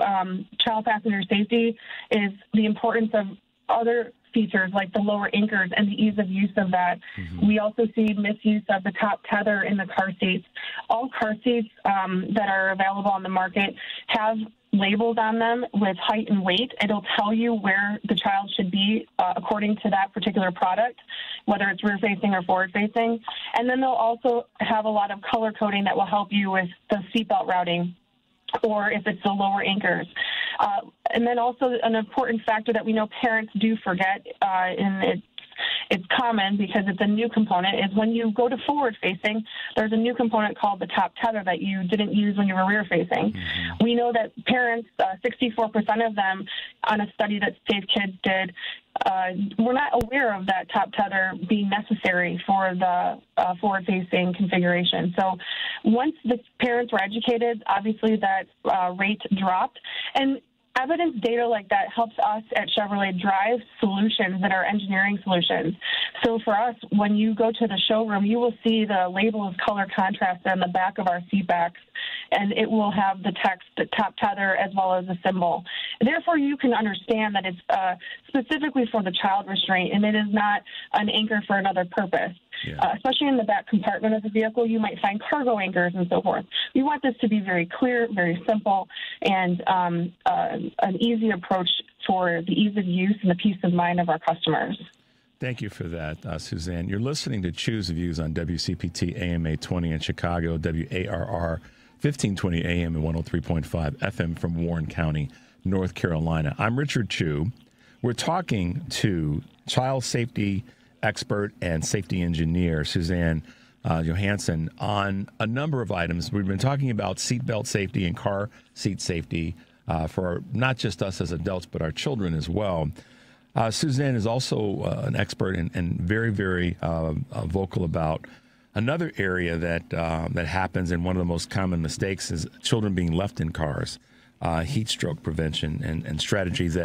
S20: child passenger safety is the importance of other features like the lower anchors and the ease of use of that. Mm-hmm. We also see misuse of the top tether in the car seats. All car seats that are available on the market have labels on them with height and weight. It'll tell you where the child should be according to that particular product, whether it's rear-facing or forward-facing. And then they'll also have a lot of color coding that will help you with the seatbelt routing, or if it's the lower anchors. And then also an important factor that we know parents do forget, and it's common because it's a new component, is when you go to forward-facing, there's a new component called the top tether that you didn't use when you were rear-facing. Mm-hmm. We know that parents, 64% of them, on a study that Safe Kids did, were not aware of that top tether being necessary for the forward-facing configuration. So once the parents were educated, obviously that rate dropped. And evidence data like that helps us at Chevrolet drive solutions that are engineering solutions. So for us, when you go to the showroom, you will see the label of color contrast on the back of our seat backs, and it will have the text, the top tether, as well as the symbol. Therefore, you can understand that it's specifically for the child restraint, and it is not an anchor for another purpose. Yeah. Especially in the back compartment of the vehicle, you might find cargo anchors and so forth. We want this to be very clear, very simple, and an easy approach for the ease of use and the peace of mind of our customers.
S10: Thank you for that, Suzanne. You're listening to Choose Views on WCPT AM 820 in Chicago, WARR 1520 AM and 103.5 FM from Warren County, North Carolina. I'm Richard Chu. We're talking to child safety expert and safety engineer Suzanne Johansson on a number of items. We've been talking about seatbelt safety and car seat safety for not just us as adults, but our children as well. Suzanne is also an expert and very, very vocal about another area that happens, and one of the most common mistakes is children being left in cars, heat stroke prevention and strategies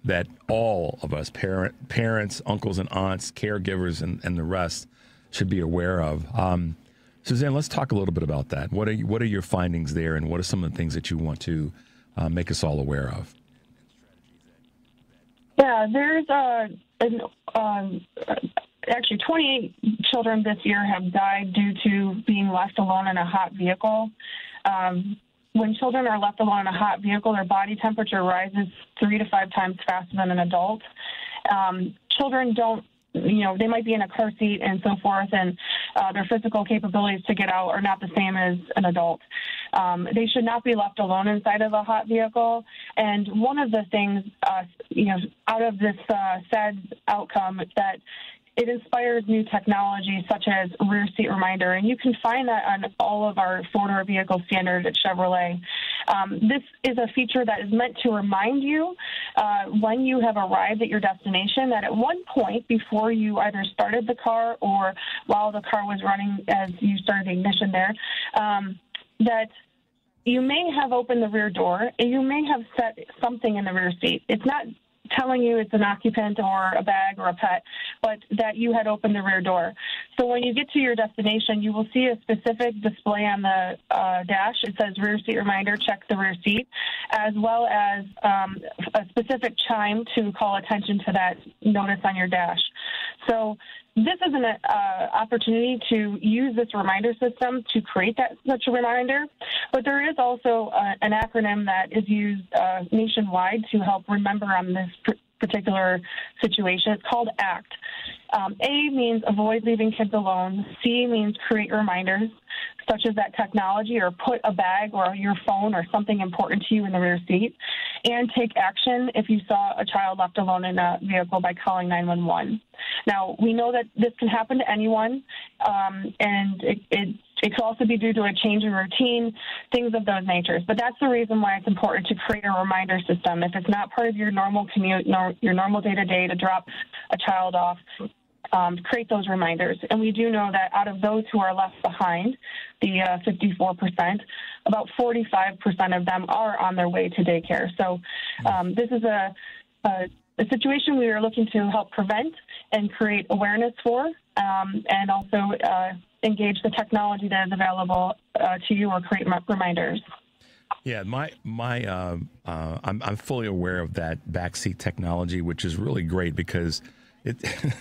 S10: that all of us, parents, uncles and aunts, caregivers, and the rest should be aware of. Suzanne, let's talk a little bit about that. What are your findings there, and what are some of the things that you want to make us all aware of?
S20: Yeah, there's actually 28 children this year have died due to being left alone in a hot vehicle. When children are left alone in a hot vehicle, their body temperature rises 3 to 5 times faster than an adult. Children don't, they might be in a car seat and so forth, and their physical capabilities to get out are not the same as an adult. They should not be left alone inside of a hot vehicle. And one of the things, out of this sad outcome is that it inspires new technology such as rear seat reminder, and you can find that on all of our four-door vehicle standards at Chevrolet. This is a feature that is meant to remind you when you have arrived at your destination that at one point before you either started the car or while the car was running as you started the ignition there, that you may have opened the rear door and you may have set something in the rear seat. It's not telling you it's an occupant or a bag or a pet, but that you had opened the rear door. So when you get to your destination, you will see a specific display on the dash. It says rear seat reminder, check the rear seat, as well as a specific chime to call attention to that notice on your dash. So this is an opportunity to use this reminder system to create such a reminder, but there is also an acronym that is used nationwide to help remember on this particular situation. It's called ACT. A means avoid leaving kids alone. C means create reminders, such as that technology, or put a bag or your phone or something important to you in the rear seat, and take action if you saw a child left alone in a vehicle by calling 911. Now, we know that this can happen to anyone, and it could also be due to a change in routine, things of those natures. But that's the reason why it's important to create a reminder system. If it's not part of your normal commute, your normal day-to-day to drop a child off, create those reminders. And we do know that out of those who are left behind, the 54%, about 45% of them are on their way to daycare. So this is a situation we are looking to help prevent and create awareness for, and also engage the technology that is available to you or create reminders.
S10: Yeah, I'm fully aware of that backseat technology, which is really great because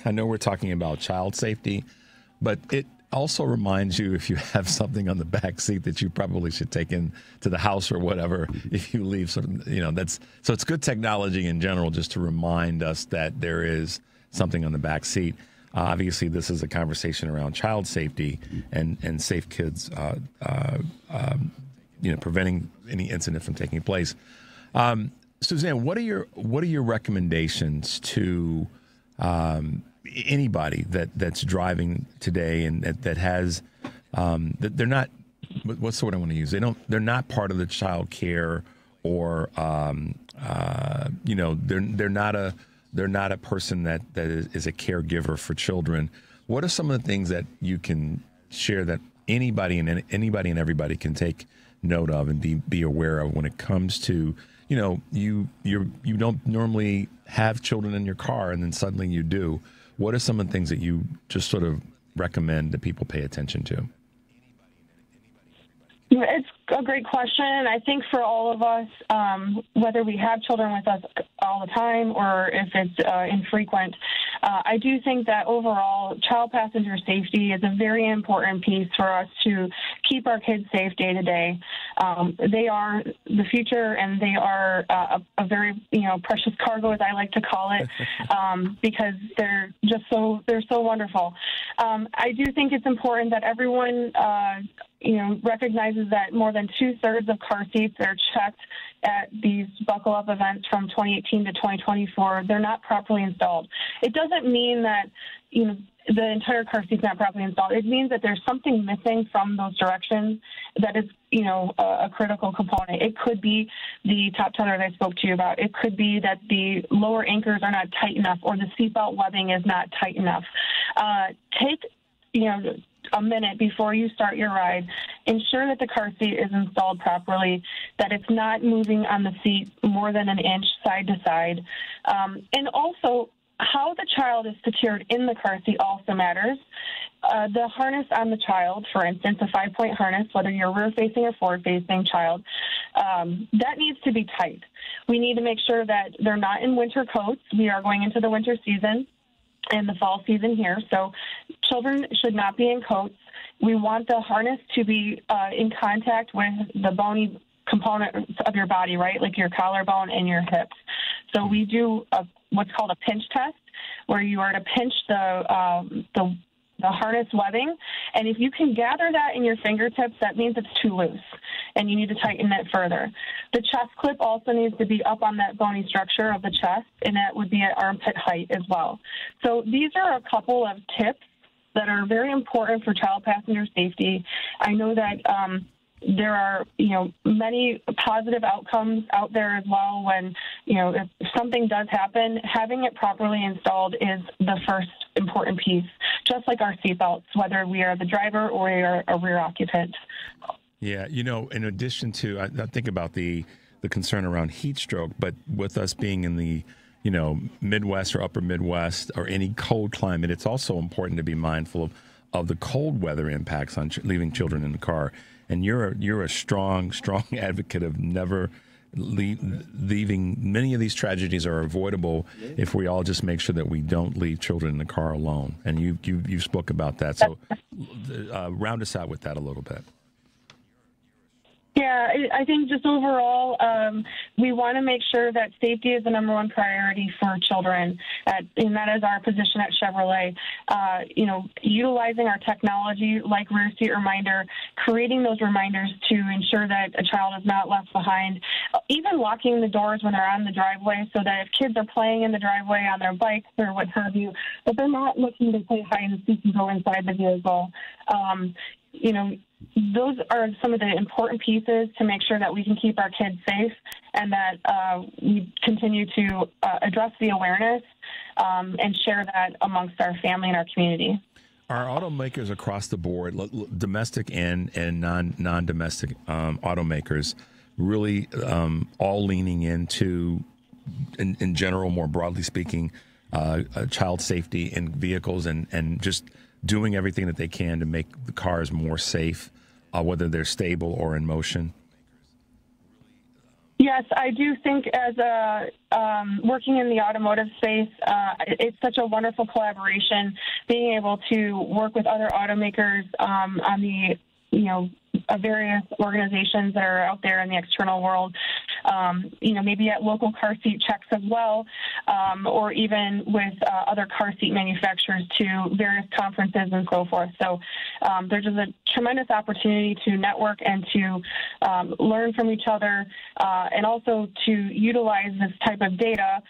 S10: I know we're talking about child safety, but it also reminds you if you have something on the back seat that you probably should take in to the house or whatever if you leave. So it's good technology in general just to remind us that there is something on the back seat. Obviously, this is a conversation around child safety and safe kids, preventing any incident from taking place. Suzanne, what are your recommendations to anybody that's driving today and that has that they're not, what's the word I want to use? They're not part of the child care, or they're not a person that is a caregiver for children. What are some of the things that you can share that anybody and everybody can take note of and be aware of when it comes to, you don't normally have children in your car and then suddenly you do. what are some of the things that you just sort of recommend that people pay attention to?
S20: It's a great question. I think for all of us, whether we have children with us all the time or if it's infrequent, I do think that overall child passenger safety is a very important piece for us to keep our kids safe day to day. They are the future, and they are a very precious cargo, as I like to call it, because they're so wonderful. I do think it's important that everyone recognizes that more than 2/3 of car seats that are checked at these buckle up events from 2018 to 2024, they're not properly installed. It doesn't mean that, the entire car seat's not properly installed. It means that there's something missing from those directions that is, a critical component. It could be the top tether that I spoke to you about. It could be that the lower anchors are not tight enough, or the seatbelt webbing is not tight enough. Take, a minute before you start your ride. Ensure that the car seat is installed properly, that it's not moving on the seat more than an inch side to side. And also, how the child is secured in the car seat also matters. The harness on the child, for instance, a 5-point harness, whether you're rear-facing or forward-facing child, that needs to be tight. We need to make sure that they're not in winter coats. We are going into the winter season and the fall season here, so children should not be in coats. We want the harness to be in contact with the bony components of your body, right, like your collarbone and your hips. So we do what's called a pinch test, where you are to pinch the harness webbing, and if you can gather that in your fingertips, that means it's too loose, and you need to tighten it further. The chest clip also needs to be up on that bony structure of the chest, and that would be at armpit height as well. So these are a couple of tips that are very important for child passenger safety. I know that there are, many positive outcomes out there as well when, if something does happen, having it properly installed is the first important piece, just like our seatbelts, whether we are the driver or we are a rear occupant.
S10: Yeah, in addition to, I think about the concern around heat stroke, but with us being in the, Midwest or upper Midwest or any cold climate, it's also important to be mindful of the cold weather impacts on leaving children in the car. And you're a strong advocate of never leaving. Many of these tragedies are avoidable if we all just make sure that we don't leave children in the car alone. And you spoke about that. So round us out with that a little bit.
S20: Yeah, I think just overall, we want to make sure that safety is the number one priority for children, and that is our position at Chevrolet. Utilizing our technology like rear seat reminder, creating those reminders to ensure that a child is not left behind, even locking the doors when they're on the driveway so that if kids are playing in the driveway on their bikes or what have you, that they're not looking to play hide and seek and go inside the vehicle. Those are some of the important pieces to make sure that we can keep our kids safe and that we continue to address the awareness and share that amongst our family and our community.
S10: Are automakers across the board, domestic and non-domestic automakers, really all leaning into, in general, more broadly speaking, child safety in vehicles and just doing everything that they can to make the cars more safe, whether they're stable or in motion?
S20: Yes, I do think as working in the automotive space, it's such a wonderful collaboration, being able to work with other automakers on the, various organizations that are out there in the external world, maybe at local car seat checks as well, or even with other car seat manufacturers to various conferences and so forth. So there's just a tremendous opportunity to network and to learn from each other and also to utilize this type of data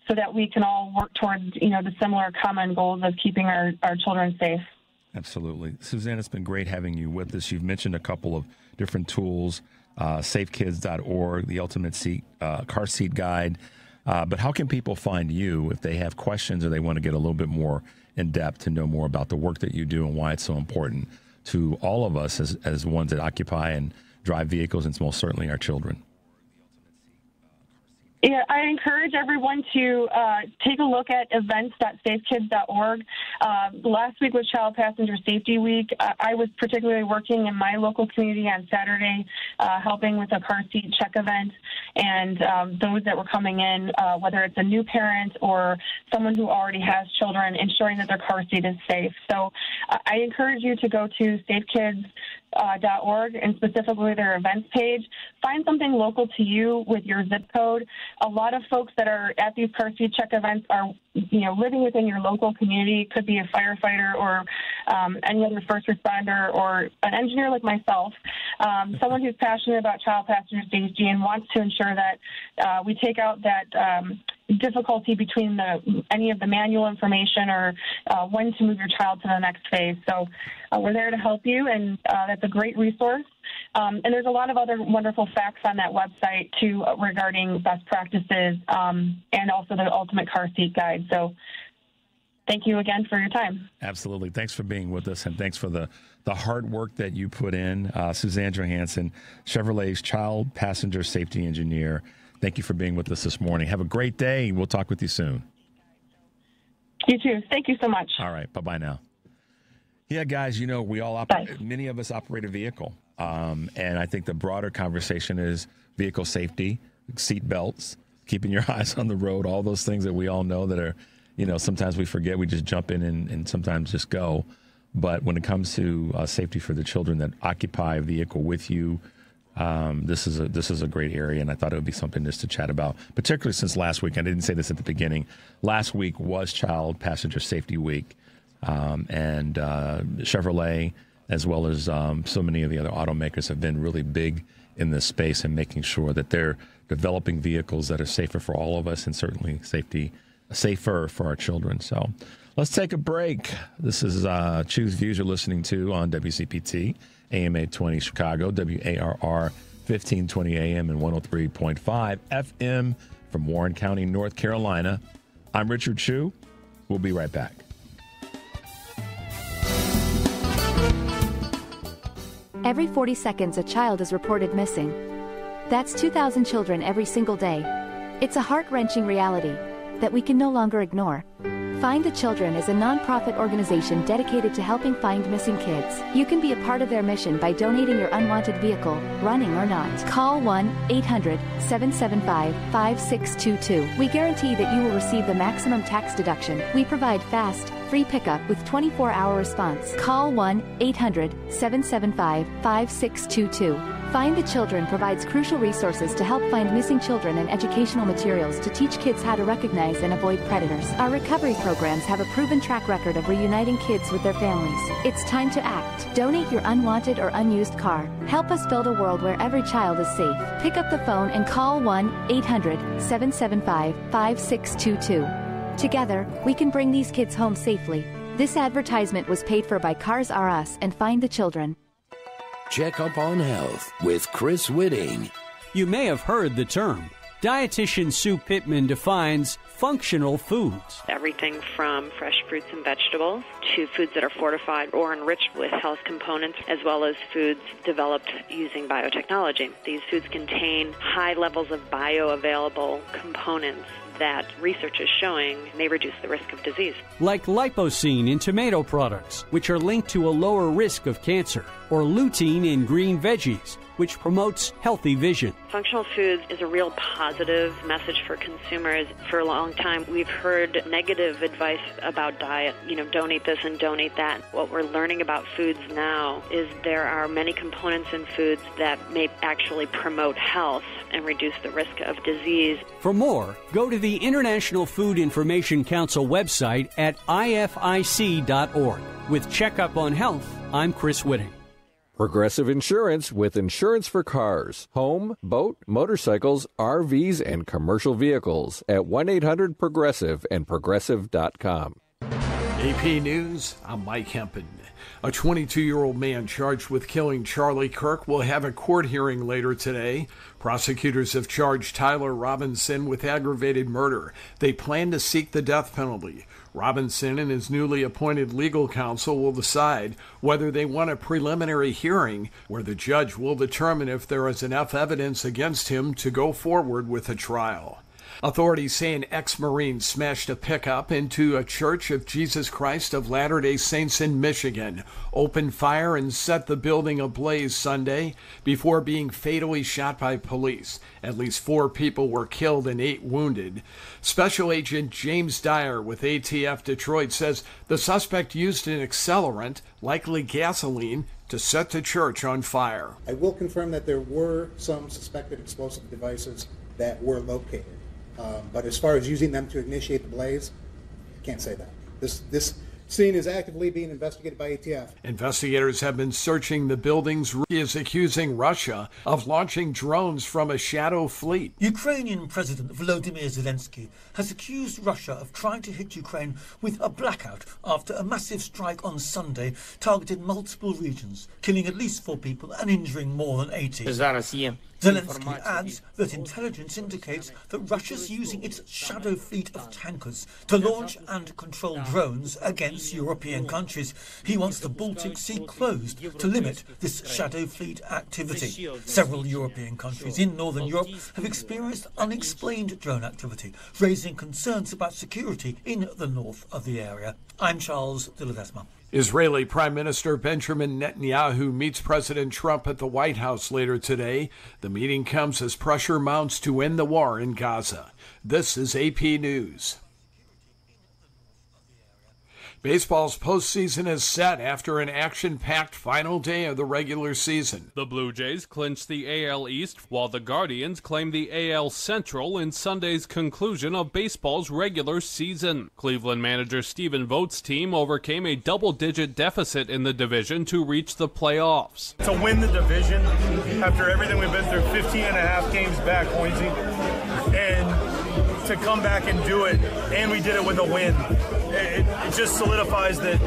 S20: so that we can all work towards, the similar common goals of keeping our children safe.
S10: Absolutely. Suzanne, it's been great having you with us. You've mentioned a couple of different tools, safekids.org, the Ultimate Car Seat Guide. But how can people find you if they have questions or they want to get a little bit more in depth to know more about the work that you do and why it's so important to all of us as ones that occupy and drive vehicles, and most certainly our children?
S20: Yeah, I encourage everyone to take a look at events.safekids.org. Last week was Child Passenger Safety Week. I was particularly working in my local community on Saturday, helping with a car seat check event, and those that were coming in, whether it's a new parent or someone who already has children, ensuring that their car seat is safe. So I encourage you to go to safekids.org and specifically their events page. Find something local to you with your zip code. A lot of folks that are at these car seat check events are, living within your local community. It could be a firefighter or any other first responder or an engineer like myself, someone who's passionate about child passenger safety and wants to ensure that we take out that difficulty between any of the manual information or when to move your child to the next phase. So we're there to help you, and that's a great resource. And there's a lot of other wonderful facts on that website, too, regarding best practices and also the Ultimate Car Seat Guide. So thank you again for your time.
S10: Absolutely. Thanks for being with us, and thanks for the hard work that you put in. Suzanne Johansson, Chevrolet's Child Passenger Safety Engineer. Thank you for being with us this morning. Have a great day. We'll talk with you soon.
S20: You too. Thank you so much.
S10: All right. Bye-bye now. Yeah, guys, we all many of us operate a vehicle. And I think the broader conversation is vehicle safety, seat belts, keeping your eyes on the road, all those things that we all know that are, sometimes we forget. We just jump in and sometimes just go. But when it comes to safety for the children that occupy a vehicle with you, this is a great area, and I thought it would be something just to chat about, particularly since last week. I didn't say this at the beginning. Last week was Child Passenger Safety Week, and Chevrolet, as well as so many of the other automakers, have been really big in this space and making sure that they're developing vehicles that are safer for all of us and certainly safer for our children. So let's take a break. This is Choose Views you're listening to on WCPT, AM 820 Chicago, WARR 1520 AM and 103.5 FM from Warren County, North Carolina. I'm Richard Chu. We'll be right back.
S21: Every 40 seconds, a child is reported missing. That's 2,000 children every single day. It's a heart-wrenching reality that we can no longer ignore. Find the Children is a nonprofit organization dedicated to helping find missing kids. You can be a part of their mission by donating your unwanted vehicle, running or not. Call 1-800-775-5622. We guarantee that you will receive the maximum tax deduction. We provide fast, free pickup with 24-hour response. Call 1-800-775-5622. Find the Children provides crucial resources to help find missing children and educational materials to teach kids how to recognize and avoid predators. Our recovery programs have a proven track record of reuniting kids with their families. It's time to act. Donate your unwanted or unused car. Help us build a world where every child is safe. Pick up the phone and call 1-800-775-5622. Together, we can bring these kids home safely. This advertisement was paid for by Cars R Us and Find the Children.
S5: Check Up on Health with Chris Whitting.
S22: You may have heard the term. Dietitian Sue Pittman defines functional foods.
S23: Everything from fresh fruits and vegetables to foods that are fortified or enriched with health components, as well as foods developed using biotechnology. These foods contain high levels of bioavailable components that research is showing may reduce the risk of disease.
S22: Like lipocene in tomato products, which are linked to a lower risk of cancer, or lutein in green veggies, which promotes healthy vision.
S23: Functional foods is a real positive message for consumers. For a long time, we've heard negative advice about diet, donate this and donate that. What we're learning about foods now is there are many components in foods that may actually promote health and reduce the risk of disease.
S22: For more, go to the International Food Information Council website at ific.org. With Checkup on Health, I'm Chris Whitting.
S24: Progressive Insurance with insurance for cars, home, boat, motorcycles, RVs, and commercial vehicles at 1-800-PROGRESSIVE and Progressive.com.
S1: AP News, I'm Mike Hempen. A 22-year-old man charged with killing Charlie Kirk will have a court hearing later today. Prosecutors have charged Tyler Robinson with aggravated murder. They plan to seek the death penalty. Robinson and his newly appointed legal counsel will decide whether they want a preliminary hearing where the judge will determine if there is enough evidence against him to go forward with a trial. Authorities say an ex-Marine smashed a pickup into a Church of Jesus Christ of Latter-day Saints in Michigan, opened fire and set the building ablaze Sunday before being fatally shot by police. At least 4 people were killed and 8 wounded. Special Agent James Dyer with ATF Detroit says the suspect used an accelerant, likely gasoline, to set the church on fire.
S2: I will confirm that there were some suspected explosive devices that were located. But as far as using them to initiate the blaze, I can't say that. This scene is actively being investigated by ATF.
S1: Investigators have been searching the buildings. He is accusing Russia of launching drones from a shadow fleet.
S3: Ukrainian President Volodymyr Zelensky has accused Russia of trying to hit Ukraine with a blackout after a massive strike on Sunday targeted multiple regions, killing at least 4 people and injuring more than 80. Zelensky adds that intelligence indicates that Russia's using its shadow fleet of tankers to launch and control drones against European countries. He wants the Baltic Sea closed to limit this shadow fleet activity. Several European countries in Northern Europe have experienced unexplained drone activity, raising concerns about security in the north of the area. I'm Charles de Ledesma.
S1: Israeli Prime Minister Benjamin Netanyahu meets President Trump at the White House later today. The meeting comes as pressure mounts to end the war in Gaza. This is AP News. Baseball's postseason is set after an action-packed final day of the regular season.
S4: The Blue Jays clinched the AL East, while the Guardians claimed the AL Central in Sunday's conclusion of baseball's regular season. Cleveland manager Stephen Vogt's team overcame a double-digit deficit in the division to reach the playoffs.
S7: To win the division after everything we've been through, 15 and a half games back, Hoynesy, and to come back and do it, and we did it with a win. It just solidifies that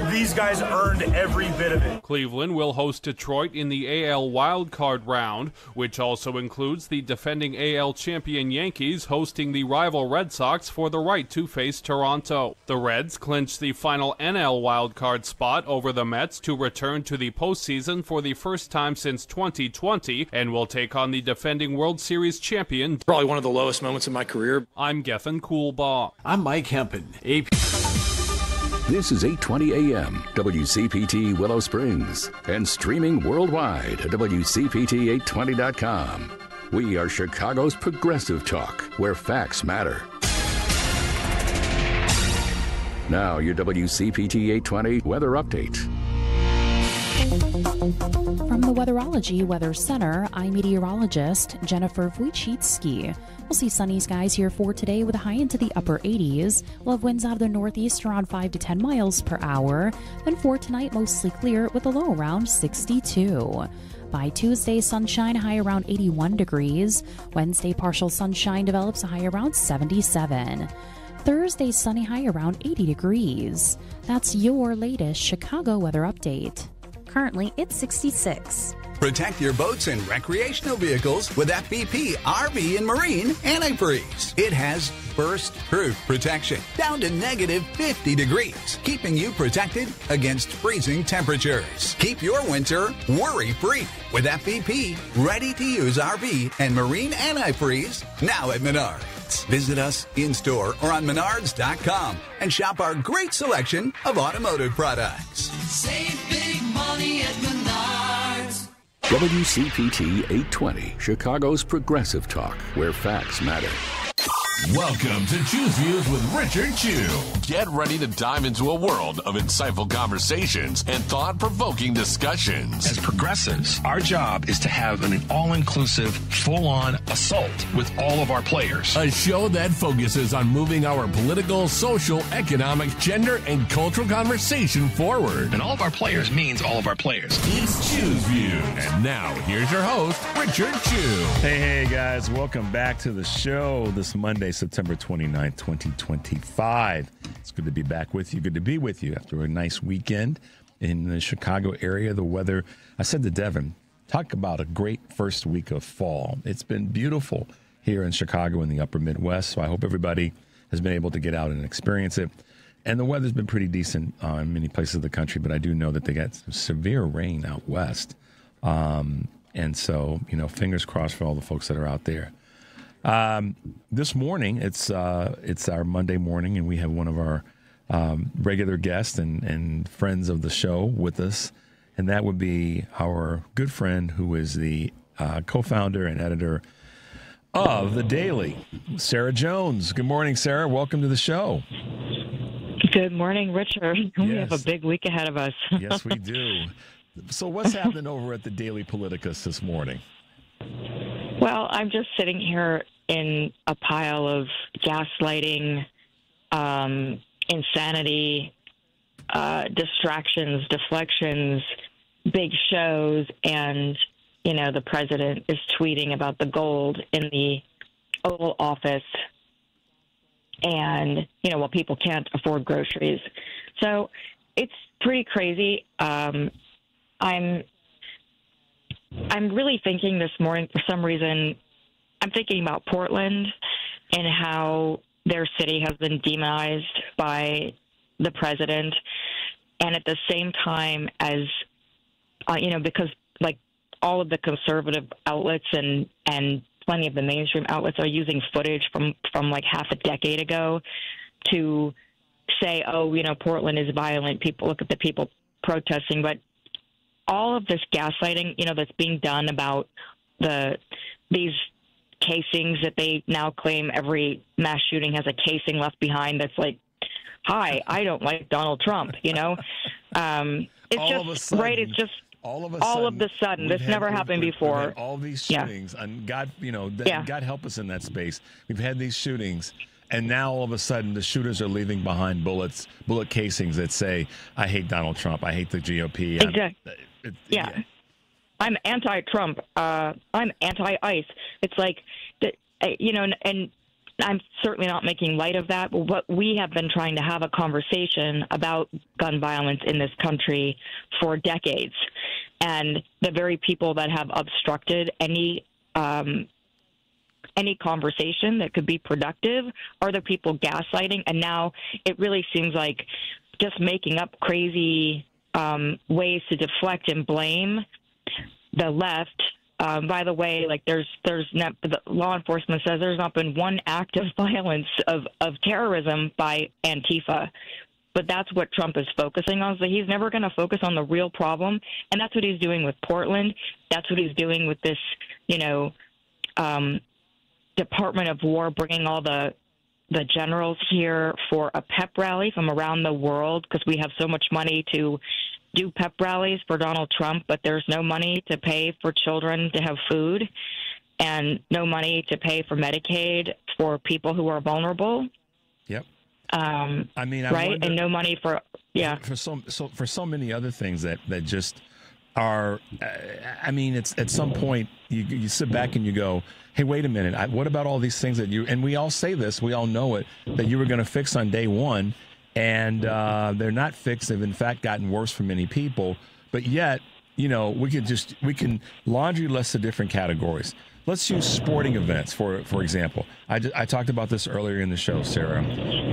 S7: these guys earned every bit of it.
S4: Cleveland will host Detroit in the AL wildcard round, which also includes the defending AL champion Yankees hosting the rival Red Sox for the right to face Toronto. The Reds clinched the final NL wildcard spot over the Mets to return to the postseason for the first time since 2020 and will take on the defending World Series champion.
S25: Probably one of the lowest moments in my career.
S4: I'm Gethin Coolbaugh.
S1: I'm Mike Hempen. AP.
S5: This is 820 AM, WCPT Willow Springs, and streaming worldwide at WCPT820.com. We are Chicago's progressive talk, where facts matter. Now, your WCPT 820 weather update.
S6: From the Weatherology Weather Center, I'm meteorologist Jennifer Wojcicki. We'll see sunny skies here for today with a high into the upper 80s. We'll have winds out of the northeast around 5 to 10 miles per hour. Then for tonight, mostly clear with a low around 62. By Tuesday, sunshine, high around 81 degrees. Wednesday, partial sunshine develops a high around 77. Thursday, sunny, high around 80 degrees. That's your latest Chicago weather update. Currently, it's 66.
S26: Protect your boats and recreational vehicles with FVP RV and Marine Antifreeze. It has burst-proof protection down to negative 50 degrees, keeping you protected against freezing temperatures. Keep your winter worry-free with FVP ready-to-use RV and Marine Antifreeze now at Menards. Visit us in-store or on Menards.com and shop our great selection of automotive products.
S27: Save big money at Menards.
S5: WCPT 820, Chicago's progressive talk, where facts matter.
S8: Welcome to Choose Views with Richard Chew. Get ready to dive into a world of insightful conversations and thought-provoking discussions.
S9: As progressives, our job is to have an all-inclusive, full-on assault with all of our players.
S8: A show that focuses on moving our political, social, economic, gender, and cultural conversation forward.
S9: And all of our players means all of our players.
S8: It's Choose Views. And now, here's your host, Richard Chew.
S10: Hey, guys. Welcome back to the show this Monday, September 29th, 2025. It's good to be back with you. Good to be with you after a nice weekend in the Chicago area. The weather, I said to Devin, talk about a great first week of fall. It's been beautiful here in Chicago in the upper Midwest, so I hope everybody has been able to get out and experience it. And the weather's been pretty decent in many places of the country, but I do know that they got some severe rain out west. And so, fingers crossed for all the folks that are out there. This morning, it's our Monday morning, and we have one of our regular guests and friends of the show with us, and that would be our good friend who is the co-founder and editor of The Daily, Sarah Jones. Good morning, Sarah. Welcome to the show.
S11: Good morning, Richard. We have a big week ahead of us.
S10: Yes, we do. So what's happening over at the Daily Politicus this morning?
S11: Well, I'm just sitting here in a pile of gaslighting, insanity, distractions, deflections, big shows, and, you know, the president is tweeting about the gold in the Oval Office and, you know, well, people can't afford groceries. So it's pretty crazy. I'm really thinking this morning, for some reason, I'm thinking about Portland and how their city has been demonized by the president. And at the same time as, you know, because like all of the conservative outlets and plenty of the mainstream outlets are using footage from like half a decade ago to say, oh, you know, Portland is violent. People look at the people protesting. But all of this gaslighting, you know, that's being done about these casings that they now claim every mass shooting has a casing left behind that's like, hi, I don't like Donald Trump, you know? It's all just, sudden, right, it's just all of a sudden. This never happened before.
S10: All these shootings, and God, you know, God help us in that space. We've had these shootings, and now all of a sudden the shooters are leaving behind bullet casings that say, I hate Donald Trump, I hate the GOP.
S11: Exactly. I'm anti-Trump. I'm anti-ICE. It's like, you know, and I'm certainly not making light of that, but we have been trying to have a conversation about gun violence in this country for decades. And the very people that have obstructed any conversation that could be productive are the people gaslighting. And now it really seems like just making up crazy ways to deflect and blame the left. By the way, like the law enforcement says there's not been one act of violence of terrorism by Antifa, but that's what Trump is focusing on. So he's never going to focus on the real problem, and that's what he's doing with Portland. That's what he's doing with this, you know, Department of War, bringing all the generals here for a pep rally from around the world because we have so much money to do pep rallies for Donald Trump, but there's no money to pay for children to have food and no money to pay for Medicaid for people who are vulnerable.
S10: Yep.
S11: I
S10: mean,
S11: right, and no money for
S10: for so many other things that just are. I mean, it's at some point you sit back and you go, hey, wait a minute. What about all these things that you, and we all say this, we all know it, that you were going to fix on day one, and they're not fixed. They've, in fact, gotten worse for many people. But yet, you know, we can laundry list the different categories. Let's use sporting events, for example. I talked about this earlier in the show, Sarah.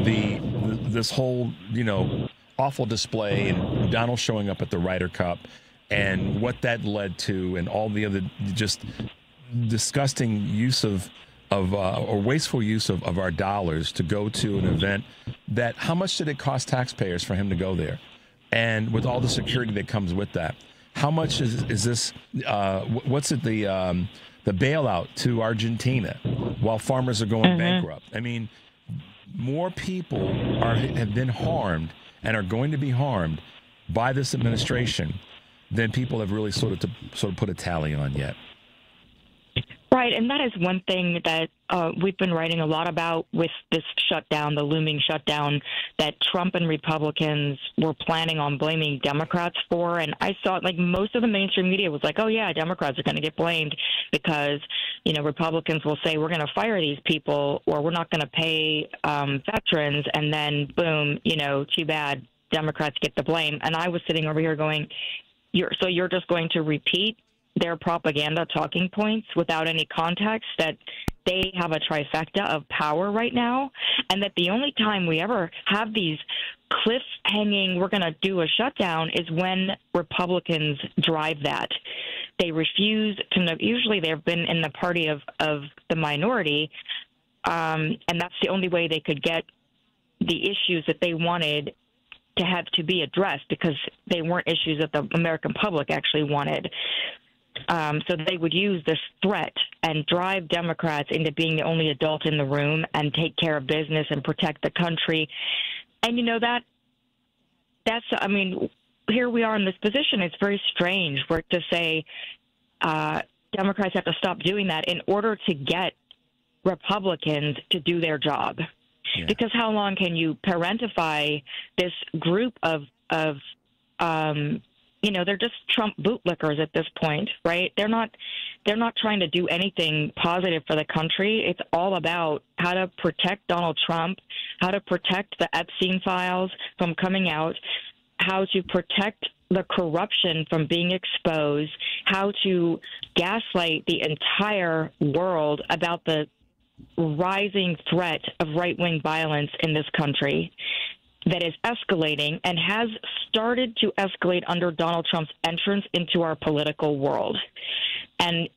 S10: This whole, you know, awful display and Donald showing up at the Ryder Cup and what that led to and all the other just disgusting use of or wasteful use of our dollars to go to an event that, how much did it cost taxpayers for him to go there? And with all the security that comes with that, how much is this, what's it, the bailout to Argentina while farmers are going bankrupt? I mean, more people have been harmed and are going to be harmed by this administration than people have really sort of put a tally on yet.
S11: Right, and that is one thing that we've been writing a lot about with this shutdown, the looming shutdown that Trump and Republicans were planning on blaming Democrats for. And I saw, like, most of the mainstream media was like, oh, yeah, Democrats are going to get blamed because, you know, Republicans will say we're going to fire these people or we're not going to pay veterans. And then, boom, you know, too bad, Democrats get the blame. And I was sitting over here going, you're just going to repeat their propaganda talking points without any context, that they have a trifecta of power right now, and that the only time we ever have these cliff-hanging, we're going to do a shutdown, is when Republicans drive that. They refuse to know. Usually they've been in the party of the minority, and that's the only way they could get the issues that they wanted to have to be addressed, because they weren't issues that the American public actually wanted. So they would use this threat and drive Democrats into being the only adult in the room and take care of business and protect the country. And, you know, that's, I mean, here we are in this position. It's very strange for it to say Democrats have to stop doing that in order to get Republicans to do their job. Yeah. Because how long can you parentify this group of you know, they're just Trump bootlickers at this point, right? They're not trying to do anything positive for the country. It's all about how to protect Donald Trump, how to protect the Epstein files from coming out, how to protect the corruption from being exposed, how to gaslight the entire world about the rising threat of right-wing violence in this country that is escalating and has started to escalate under Donald Trump's entrance into our political world. And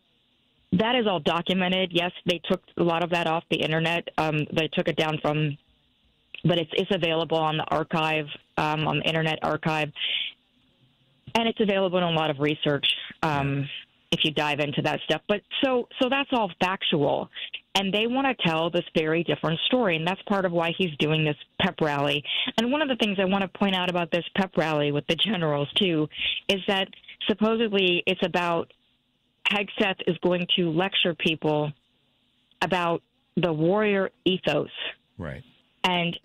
S11: that is all documented. Yes, they took a lot of that off the internet. They took it down from, but it's available on the archive, on the Internet Archive. And it's available in a lot of research if you dive into that stuff. But so that's all factual. And they want to tell this very different story, and that's part of why he's doing this pep rally. And one of the things I want to point out about this pep rally with the generals, too, is that supposedly it's about Hegseth is going to lecture people about the warrior ethos.
S10: Right.
S11: And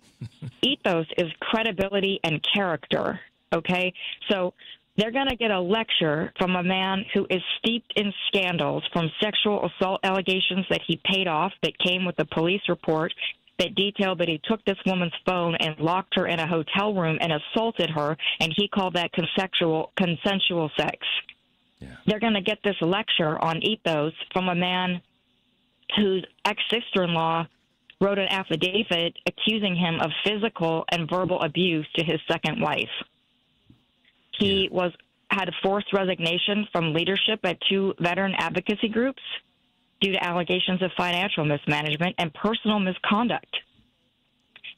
S11: ethos is credibility and character, okay? So they're going to get a lecture from a man who is steeped in scandals, from sexual assault allegations that he paid off that came with a police report that detailed that he took this woman's phone and locked her in a hotel room and assaulted her, and he called that consensual sex. Yeah. They're going to get this lecture on ethos from a man whose ex-sister-in-law wrote an affidavit accusing him of physical and verbal abuse to his second wife. He had a forced resignation from leadership at 2 veteran advocacy groups due to allegations of financial mismanagement and personal misconduct.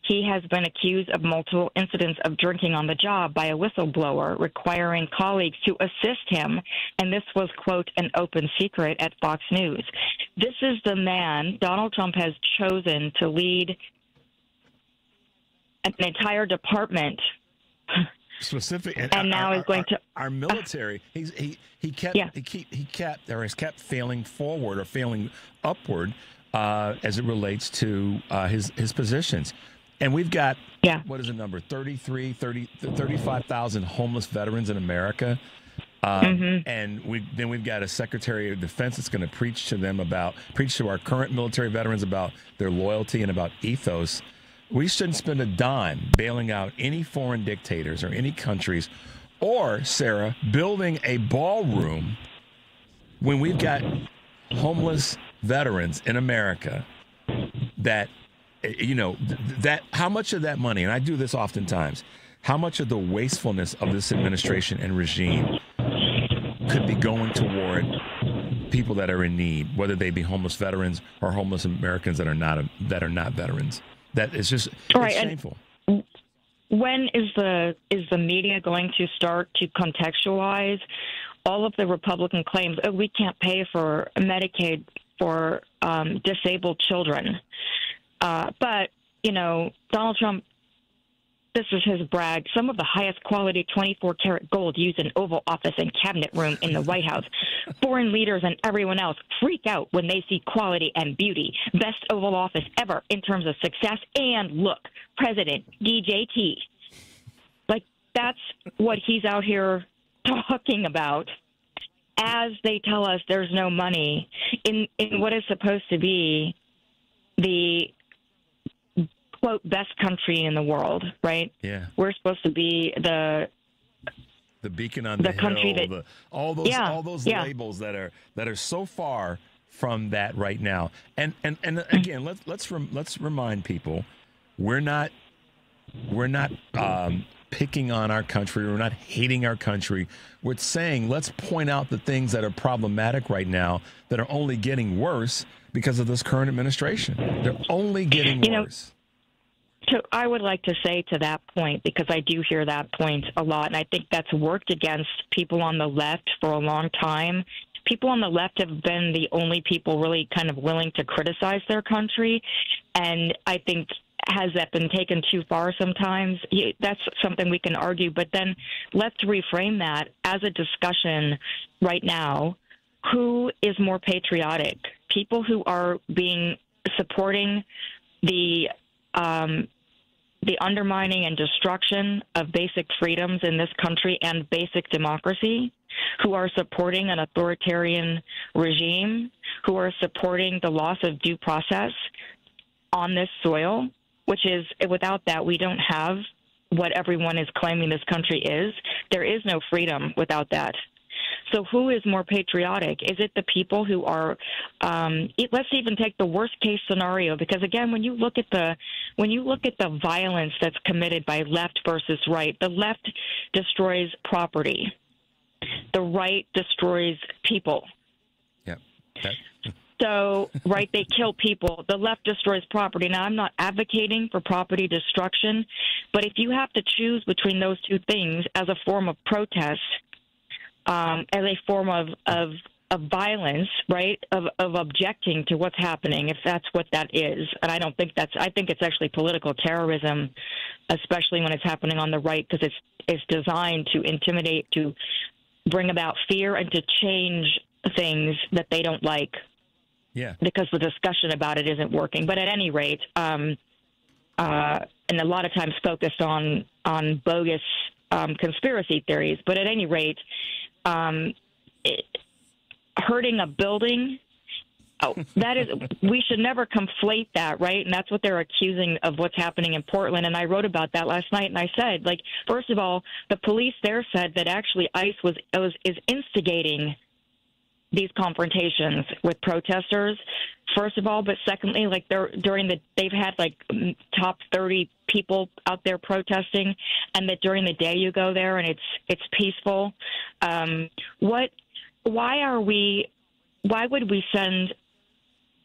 S11: He has been accused of multiple incidents of drinking on the job by a whistleblower, requiring colleagues to assist him, and this was, quote, an open secret at Fox News. This is the man Donald Trump has chosen to lead an entire department.
S10: Specific,
S11: and now he's going to
S10: our military. He kept failing forward or failing upward as it relates to his positions. And we've got what is the number? 35,000 homeless veterans in America. And we've got a Secretary of Defense that's going to preach to our current military veterans about their loyalty and about ethos. We shouldn't spend a dime bailing out any foreign dictators or any countries, or, Sarah, building a ballroom when we've got homeless veterans in America that, you know, that how much of that money, and I do this oftentimes, how much of the wastefulness of this administration and regime could be going toward people that are in need, whether they be homeless veterans or homeless Americans that are not veterans. That is just shameful.
S11: And when is the media going to start to contextualize all of the Republican claims? Oh, we can't pay for Medicaid for disabled children. But, you know, Donald Trump, this is his brag, some of the highest quality 24-karat gold used in Oval Office and Cabinet Room in the White House. Foreign leaders and everyone else freak out when they see quality and beauty. Best Oval Office ever in terms of success. And look, President DJT. Like, that's what he's out here talking about as they tell us there's no money in what is supposed to be the quote best country in the world, right?
S10: Yeah,
S11: we're supposed to be the
S10: beacon on the
S11: country
S10: hill,
S11: that
S10: all those labels that are so far from that right now. And again, let's remind people we're not picking on our country. We're not hating our country. We're saying let's point out the things that are problematic right now that are only getting worse because of this current administration. They're only getting worse.
S11: So I would like to say to that point, because I do hear that point a lot, and I think that's worked against people on the left for a long time. People on the left have been the only people really kind of willing to criticize their country, and I think, has that been taken too far sometimes? That's something we can argue, but then let's reframe that as a discussion right now. Who is more patriotic? People who are supporting the undermining and destruction of basic freedoms in this country and basic democracy, who are supporting an authoritarian regime, who are supporting the loss of due process on this soil, which is, without that, we don't have what everyone is claiming this country is. There is no freedom without that. So who is more patriotic? Is it the people who are, let's even take the worst case scenario, because again, when you look at the violence that's committed by left versus right, the left destroys property. The right destroys people.
S10: Yeah.
S11: So, right, they kill people. The left destroys property. Now, I'm not advocating for property destruction, but if you have to choose between those two things as a form of protest, as a form of violence, right, of objecting to what's happening, if that's what that is, and I think it's actually political terrorism, especially when it's happening on the right, because it's designed to intimidate, to bring about fear, and to change things that they don't like.
S10: Yeah.
S11: Because the discussion about it isn't working. But at any rate, and a lot of times focused on bogus conspiracy theories. But at any rate, hurting a building, we should never conflate that, right? And that's what they're accusing of what's happening in Portland. And I wrote about that last night, and I said, first of all, the police there said that actually ICE is instigating these confrontations with protesters, first of all, but secondly, they've had top 30 people out there protesting, and that during the day you go there and it's peaceful. Why would we send,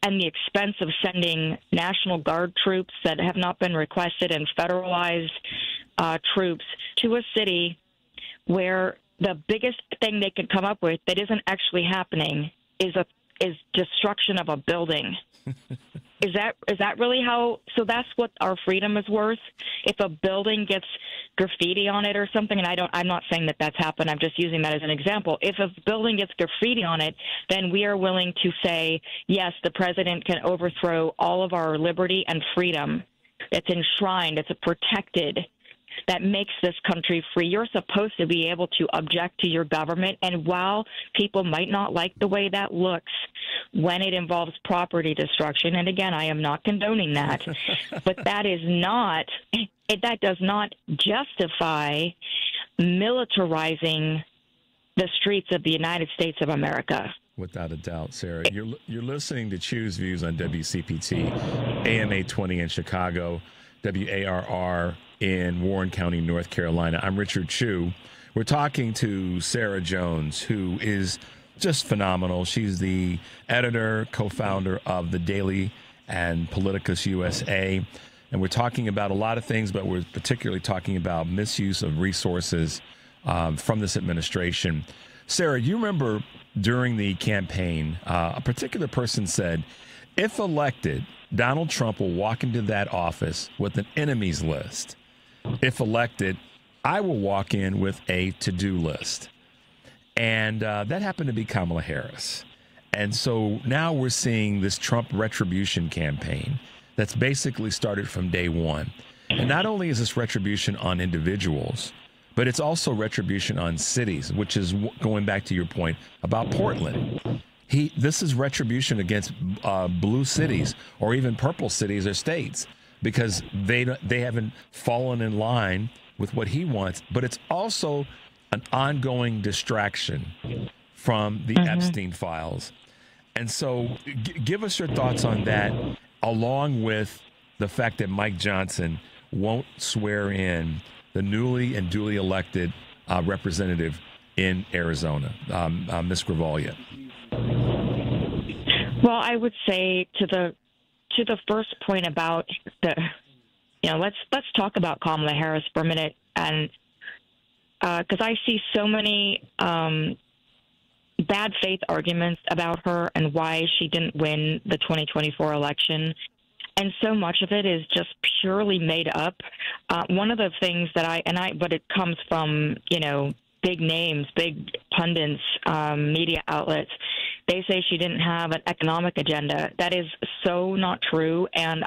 S11: and the expense of sending National Guard troops that have not been requested and federalized troops to a city where the biggest thing they could come up with that isn't actually happening is destruction of a building? Is that really how? So that's what our freedom is worth. If a building gets graffiti on it or something, and I'm not saying that that's happened. I'm just using that as an example. If a building gets graffiti on it, then we are willing to say, yes, the president can overthrow all of our liberty and freedom. It's enshrined. It's protected. That makes this country free. You're supposed to be able to object to your government, and while people might not like the way that looks when it involves property destruction, and again, I am not condoning that, but that does not justify militarizing the streets of the United States of America.
S10: Without a doubt, Sarah. You're listening to Choose Views on WCPT, AM 820 in Chicago, WARR in Warren County, North Carolina. I'm Richard Chu. We're talking to Sarah Jones, who is just phenomenal. She's the editor, co-founder of The Daily and Politicus USA. And we're talking about a lot of things, but we're particularly talking about misuse of resources from this administration. Sarah, you remember during the campaign, a particular person said, if elected, Donald Trump will walk into that office with an enemies list. If elected, I will walk in with a to-do list. And that happened to be Kamala Harris. And so now we're seeing this Trump retribution campaign that's basically started from day one. And not only is this retribution on individuals, but it's also retribution on cities, which is going back to your point about Portland. This is retribution against blue cities or even purple cities or states because they haven't fallen in line with what he wants. But it's also an ongoing distraction from the Epstein files. And so give us your thoughts on that, along with the fact that Mike Johnson won't swear in the newly and duly elected representative in Arizona, Ms. Gravolia?
S11: Well, I would say to the first point about let's talk about Kamala Harris for a minute, and because I see so many bad faith arguments about her and why she didn't win the 2024 election. And so much of it is just purely made up. One of the things that but it comes from, big names, big pundits, media outlets. They say she didn't have an economic agenda. That is so not true. And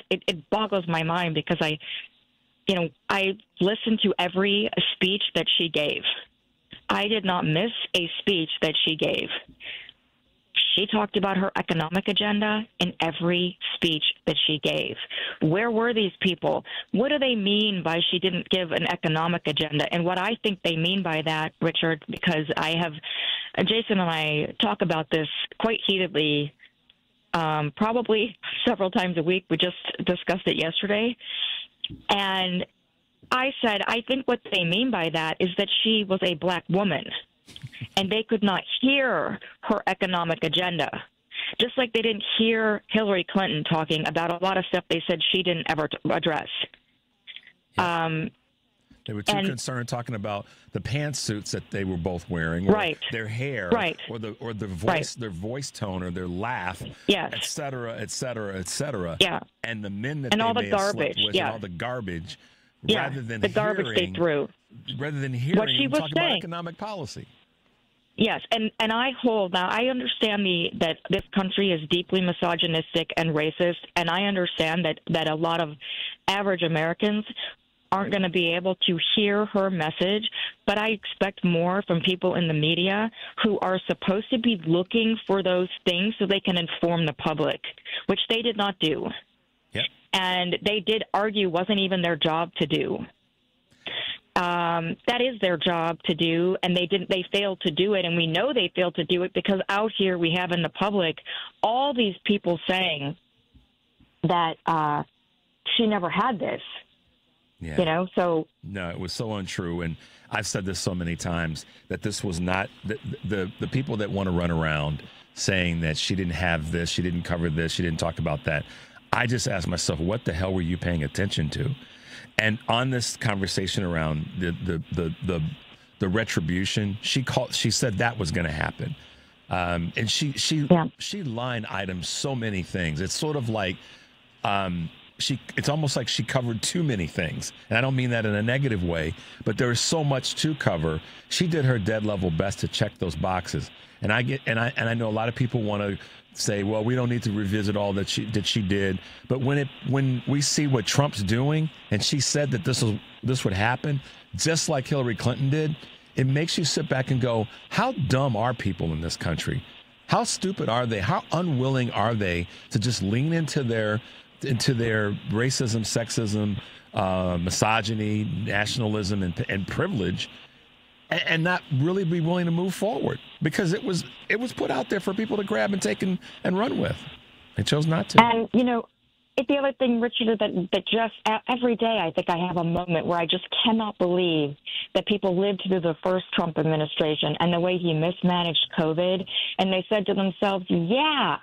S11: it boggles my mind because I listened to every speech that she gave. I did not miss a speech that she gave. She talked about her economic agenda in every speech that she gave. Where were these people? What do they mean by she didn't give an economic agenda? And what I think they mean by that, Richard, because Jason and I talk about this quite heatedly, probably several times a week. We just discussed it yesterday. And I said, I think what they mean by that is that she was a black woman and they could not hear her economic agenda. Just like they didn't hear Hillary Clinton talking about a lot of stuff they said she didn't ever address.
S10: Yeah. They were too concerned talking about the pantsuits that they were both wearing, or their hair, or the voice, their voice tone, or their laugh, et cetera, et cetera, et cetera.
S11: Yeah.
S10: And the men that
S11: and
S10: they
S11: all the
S10: may have
S11: garbage,
S10: slept with, and all the garbage, rather than
S11: the garbage they threw,
S10: rather than hearing
S11: what she was
S10: talking
S11: saying.
S10: about economic policy.
S11: Yes, and I understand that this country is deeply misogynistic and racist, and I understand that a lot of average Americans aren't going to be able to hear her message, but I expect more from people in the media who are supposed to be looking for those things so they can inform the public, which they did not do.
S10: Yep.
S11: And they did argue wasn't even their job to do. That is their job to do, and they failed to do it, and we know they failed to do it because out here we have in the public all these people saying that she never had this.
S10: Yeah.
S11: So
S10: no, it was so untrue, and I've said this so many times that this was not the people that want to run around saying that she didn't have this, she didn't cover this, she didn't talk about that. I just asked myself, what the hell were you paying attention to? And on this conversation around the retribution, she said that was going to happen, and she line items so many things. It's sort of like it's almost like she covered too many things, and I don't mean that in a negative way, but there is so much to cover. She did her dead level best to check those boxes, and I know a lot of people want to say, well, we don't need to revisit all that she did, but when we see what Trump's doing, and she said that this would happen, just like Hillary Clinton did, it makes you sit back and go, how dumb are people in this country? How stupid are they? How unwilling are they to just lean into their racism, sexism, misogyny, nationalism, and privilege, and not really be willing to move forward, because it was put out there for people to grab and take and run with. They chose not to.
S11: And the other thing, Richard, that just every day I think I have a moment where I just cannot believe that people lived through the first Trump administration and the way he mismanaged COVID, and they said to themselves, "Yeah,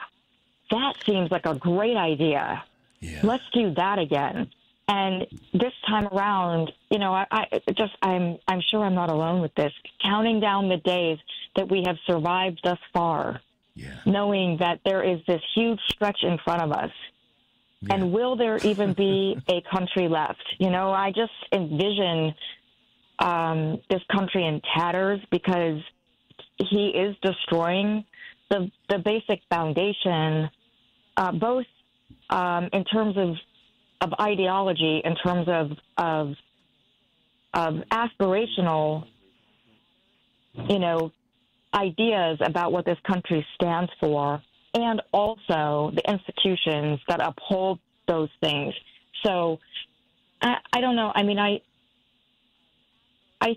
S11: that seems like a great idea. Yeah. Let's do that again." And this time around, I'm sure I'm not alone with this, counting down the days that we have survived thus far, knowing that there is this huge stretch in front of us. Yeah. And will there even be a country left? I just envision this country in tatters, because he is destroying the basic foundation, both in terms of ideology, in terms of aspirational, ideas about what this country stands for, and also the institutions that uphold those things. So I don't know. I mean, I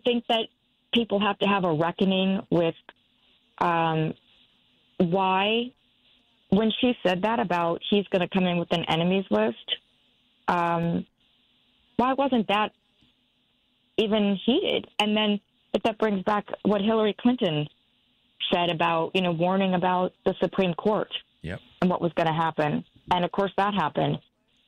S11: think that people have to have a reckoning with why, when she said that about he's going to come in with an enemies list, why wasn't that even heated. And then that brings back what Hillary Clinton said about, warning about the Supreme Court and what was going to happen. And, of course, that happened.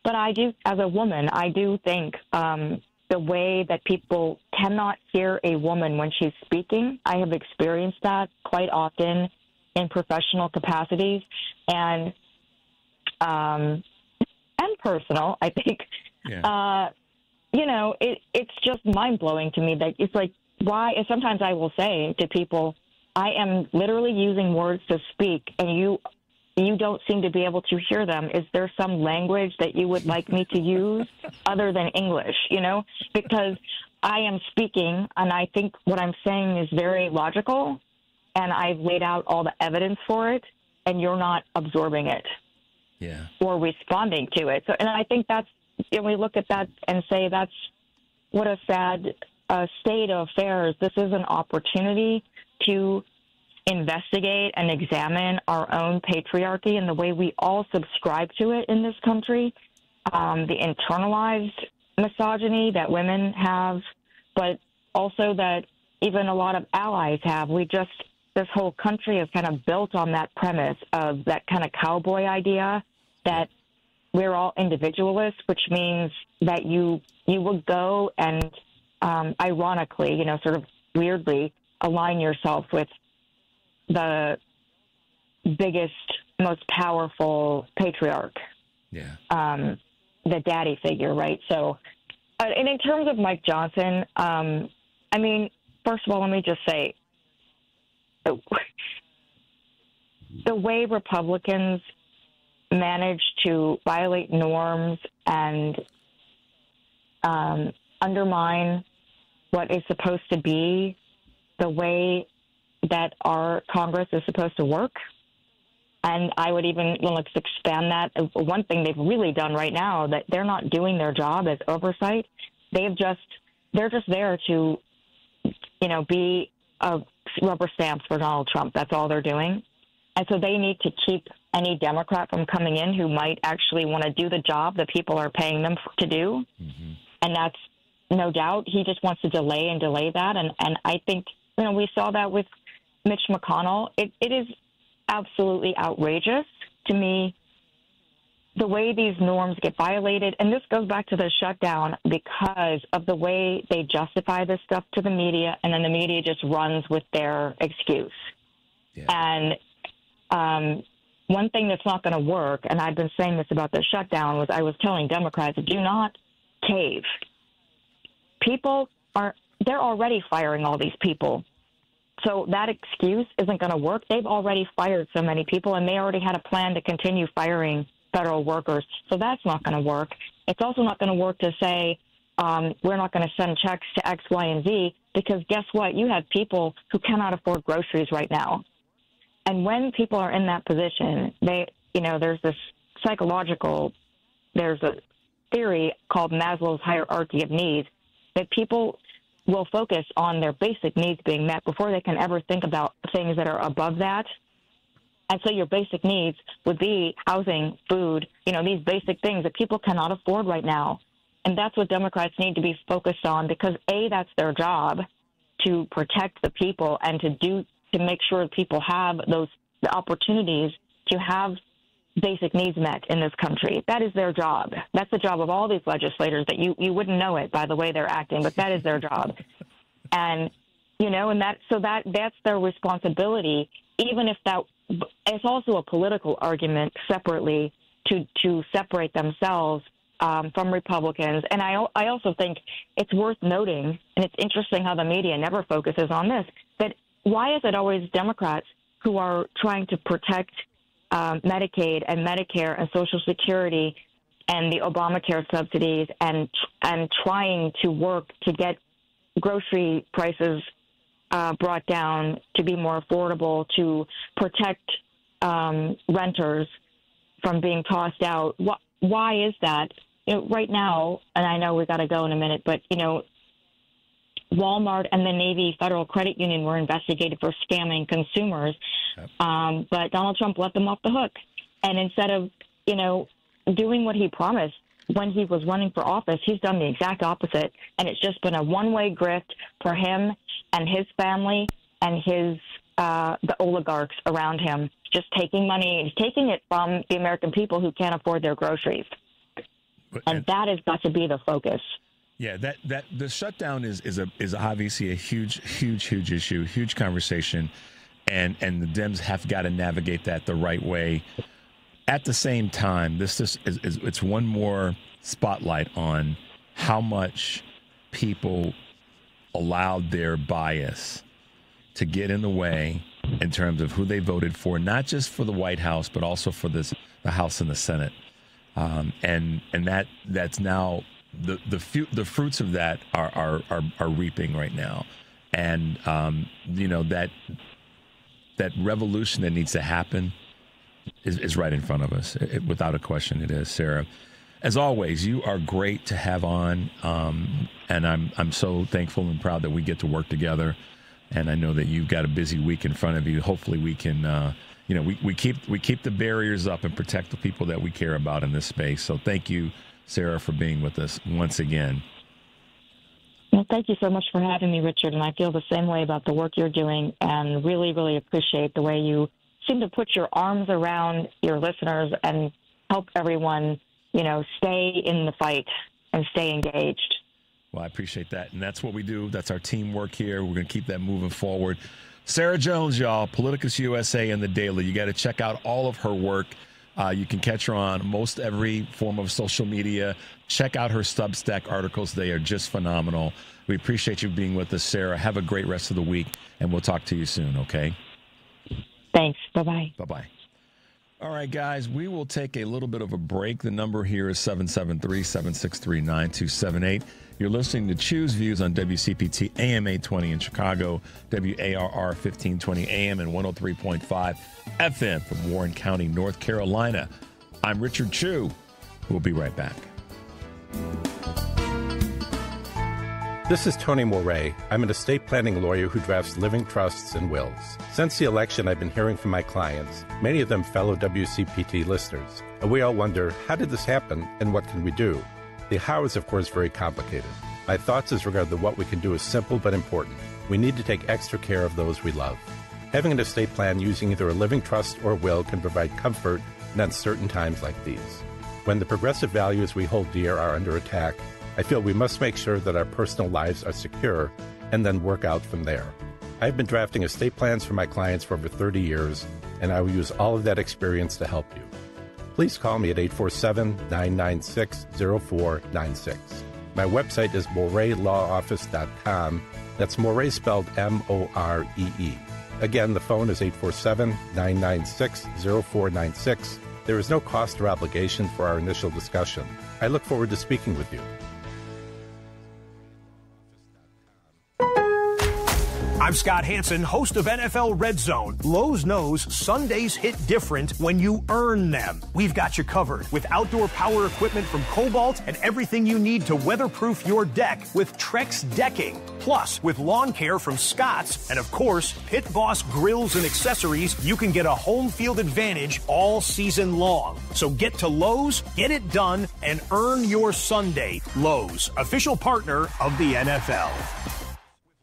S11: But I do, as a woman, I do think the way that people cannot hear a woman when she's speaking, I have experienced that quite often in professional capacities and personal, I think. It's just mind-blowing to me that it's like, why? And sometimes I will say to people, I am literally using words to speak, and you don't seem to be able to hear them. Is there some language that you would like me to use other than English, Because I am speaking, and I think what I'm saying is very logical, and I've laid out all the evidence for it, and you're not absorbing it or responding to it. So, and I think we look at that and say that's what a sad state of affairs. This is an opportunity to investigate and examine our own patriarchy and the way we all subscribe to it in this country, the internalized misogyny that women have, but also that even a lot of allies have. This whole country is kind of built on that premise of that kind of cowboy idea that we're all individualists, which means that you will go and ironically, sort of weirdly align yourself with the biggest, most powerful patriarch, the daddy figure, right? So, and in terms of Mike Johnson, first of all, let me just say, the way Republicans manage to violate norms and undermine what is supposed to be the way that our Congress is supposed to work. And I would even, let's expand that. One thing they've really done right now, that they're not doing their job as oversight. They're just there to, be a rubber stamps for Donald Trump. That's all they're doing. And so they need to keep any Democrat from coming in who might actually want to do the job that people are paying them to do. Mm-hmm. And that's no doubt. He just wants to delay that. And I think, we saw that with Mitch McConnell. It is absolutely outrageous to me the way these norms get violated. And this goes back to the shutdown because of the way they justify this stuff to the media, and then the media just runs with their excuse. Yeah. And one thing that's not going to work, and I've been saying this about the shutdown, was I was telling Democrats, do not cave. They're already firing all these people. So that excuse isn't going to work. They've already fired so many people, and they already had a plan to continue firing federal workers. So that's not going to work. It's also not going to work to say we're not going to send checks to X, Y, and Z, because guess what? You have people who cannot afford groceries right now. And when people are in that position, there's this there's a theory called Maslow's hierarchy of needs, that people will focus on their basic needs being met before they can ever think about things that are above that. And so your basic needs would be housing, food, these basic things that people cannot afford right now. And that's what Democrats need to be focused on, because A, that's their job, to protect the people and to make sure that people have the opportunities to have basic needs met in this country. That is their job. That's the job of all these legislators. That you wouldn't know it by the way they're acting, but that is their job. And that's their responsibility. Even if it's also a political argument separately to separate themselves from Republicans. And I also think it's worth noting, and it's interesting how the media never focuses on this, that why is it always Democrats who are trying to protect Medicaid and Medicare and Social Security and the Obamacare subsidies and trying to work to get grocery prices brought down to be more affordable, to protect renters from being tossed out? Why is that? Right now, and I know we got to go in a minute, but Walmart and the Navy Federal Credit Union were investigated for scamming consumers, but Donald Trump let them off the hook. And instead of, doing what he promised, when he was running for office, he's done the exact opposite, and it's just been a one-way grift for him and his family and his the oligarchs around him, just taking money, he's taking it from the American people who can't afford their groceries. And that has got to be the focus.
S10: Yeah, that the shutdown is obviously a huge issue, huge conversation, and the Dems have got to navigate that the right way. At the same time, it's one more spotlight on how much people allowed their bias to get in the way in terms of who they voted for, not just for the White House, but also for the House and the Senate. And that's now the fruits of that are reaping right now. And, that revolution that needs to happen is right in front of us. Without a question, it is. Sarah, as always, you are great to have on. And I'm so thankful and proud that we get to work together. And I know that you've got a busy week in front of you. Hopefully we can, we keep the barriers up and protect the people that we care about in this space. So thank you, Sarah, for being with us once again.
S11: Well, thank you so much for having me, Richard. And I feel the same way about the work you're doing, and really, really appreciate the way you seem to put your arms around your listeners and help everyone, stay in the fight and stay engaged.
S10: Well, I appreciate that. And that's what we do. That's our teamwork here. We're going to keep that moving forward. Sarah Jones, y'all, Politicus USA and The Daily. You got to check out all of her work. You can catch her on most every form of social media. Check out her Substack articles. They are just phenomenal. We appreciate you being with us, Sarah. Have a great rest of the week, and we'll talk to you soon, okay?
S11: Thanks. Bye-bye.
S10: Bye-bye. All right, guys, we will take a little bit of a break. The number here is 773-763-9278. You're listening to Choose Views on WCPT AM 820 in Chicago, WARR 1520 AM and 103.5 FM from Warren County, North Carolina. I'm Richard Chu. We'll be right back.
S12: This is Tony Moret. I'm an estate planning lawyer who drafts living trusts and wills. Since the election, I've been hearing from my clients, many of them fellow WCPT listeners, and we all wonder, how did this happen and what can we do? The how is, of course, very complicated. My thoughts as regard to what we can do is simple but important. We need to take extra care of those we love. Having an estate plan using either a living trust or will can provide comfort in uncertain times like these. When the progressive values we hold dear are under attack, I feel we must make sure that our personal lives are secure and then work out from there. I've been drafting estate plans for my clients for over 30 years, and I will use all of that experience to help you. Please call me at 847-996-0496. My website is MoretLawOffice.com. That's Moret spelled M-O-R-E-E. Again, the phone is 847-996-0496. There is no cost or obligation for our initial discussion. I look forward to speaking with you.
S13: I'm Scott Hansen, host of NFL Red Zone. Lowe's knows Sundays hit different when you earn them. We've got you covered with outdoor power equipment from Cobalt and everything you need to weatherproof your deck with Trex Decking. Plus, with lawn care from Scott's and, of course, Pit Boss grills and accessories, you can get a home field advantage all season long. So get to Lowe's, get it done, and earn your Sunday. Lowe's, official partner of the NFL.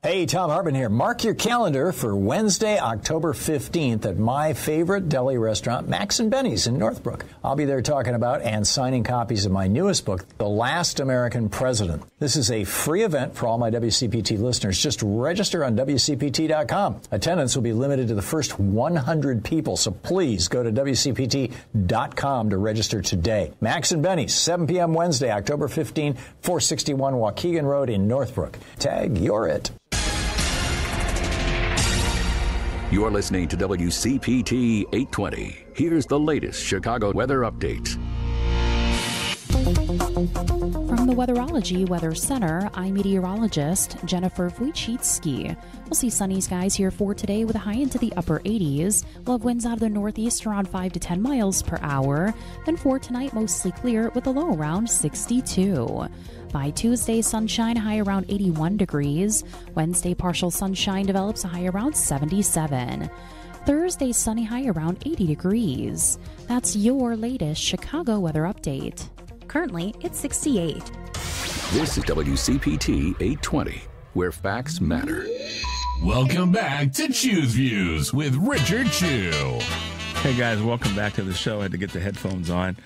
S14: Hey, Tom Hartman here. Mark your calendar for Wednesday, October 15th at my favorite deli restaurant, Max and Benny's in Northbrook. I'll be there talking about and signing copies of my newest book, The Last American President. This is a free event for all my WCPT listeners. Just register on WCPT.com. Attendance will be limited to the first 100 people, so please go to WCPT.com to register today. Max and Benny's, 7 p.m. Wednesday, October 15, 461 Waukegan Road in Northbrook. Tag, you're it.
S5: You're listening to WCPT 820. Here's the latest Chicago weather update.
S6: From the Weatherology Weather Center, I'm meteorologist Jennifer Wojcicki. We'll see sunny skies here for today with a high into the upper 80s. We'll have winds out of the northeast around 5 to 10 miles per hour. Then for tonight, mostly clear with a low around 62. By Tuesday, sunshine, high around 81 degrees. Wednesday, partial sunshine develops a high around 77. Thursday, sunny, high around 80 degrees. That's your latest Chicago weather update. Currently, it's 68.
S5: This is WCPT 820, where facts matter.
S8: Welcome back to Choose Views with Richard Chew.
S10: Hey guys, welcome back to the show. I had to get the headphones on.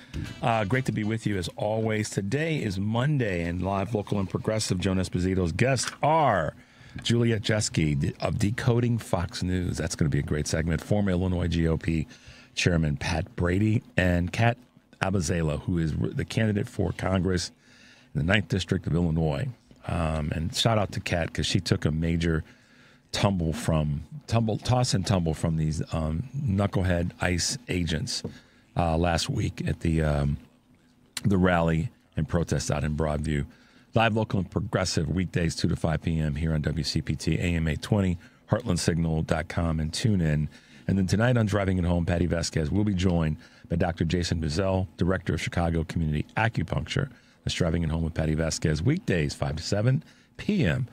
S10: Great to be with you as always. Today is Monday, and live, local, and progressive Joan Esposito's guests are Juliet Jeske of Decoding Fox News. That's going to be a great segment. Former Illinois GOP Chairman Pat Brady and Kat Abazela, who is the candidate for Congress in the 9th District of Illinois. And shout out to Kat because she took a major toss and tumble from these knucklehead ICE agents last week at the rally and protest out in Broadview. Live, local, and progressive weekdays 2 to 5 p.m. here on WCPT AM 820, heartlandsignal.com, and tune in. And then tonight on Driving It Home, Patty Vasquez will be joined by Dr. Jason Bizzell, Director of Chicago Community Acupuncture. That's Driving It Home with Patty Vasquez, weekdays 5 to 7 p.m.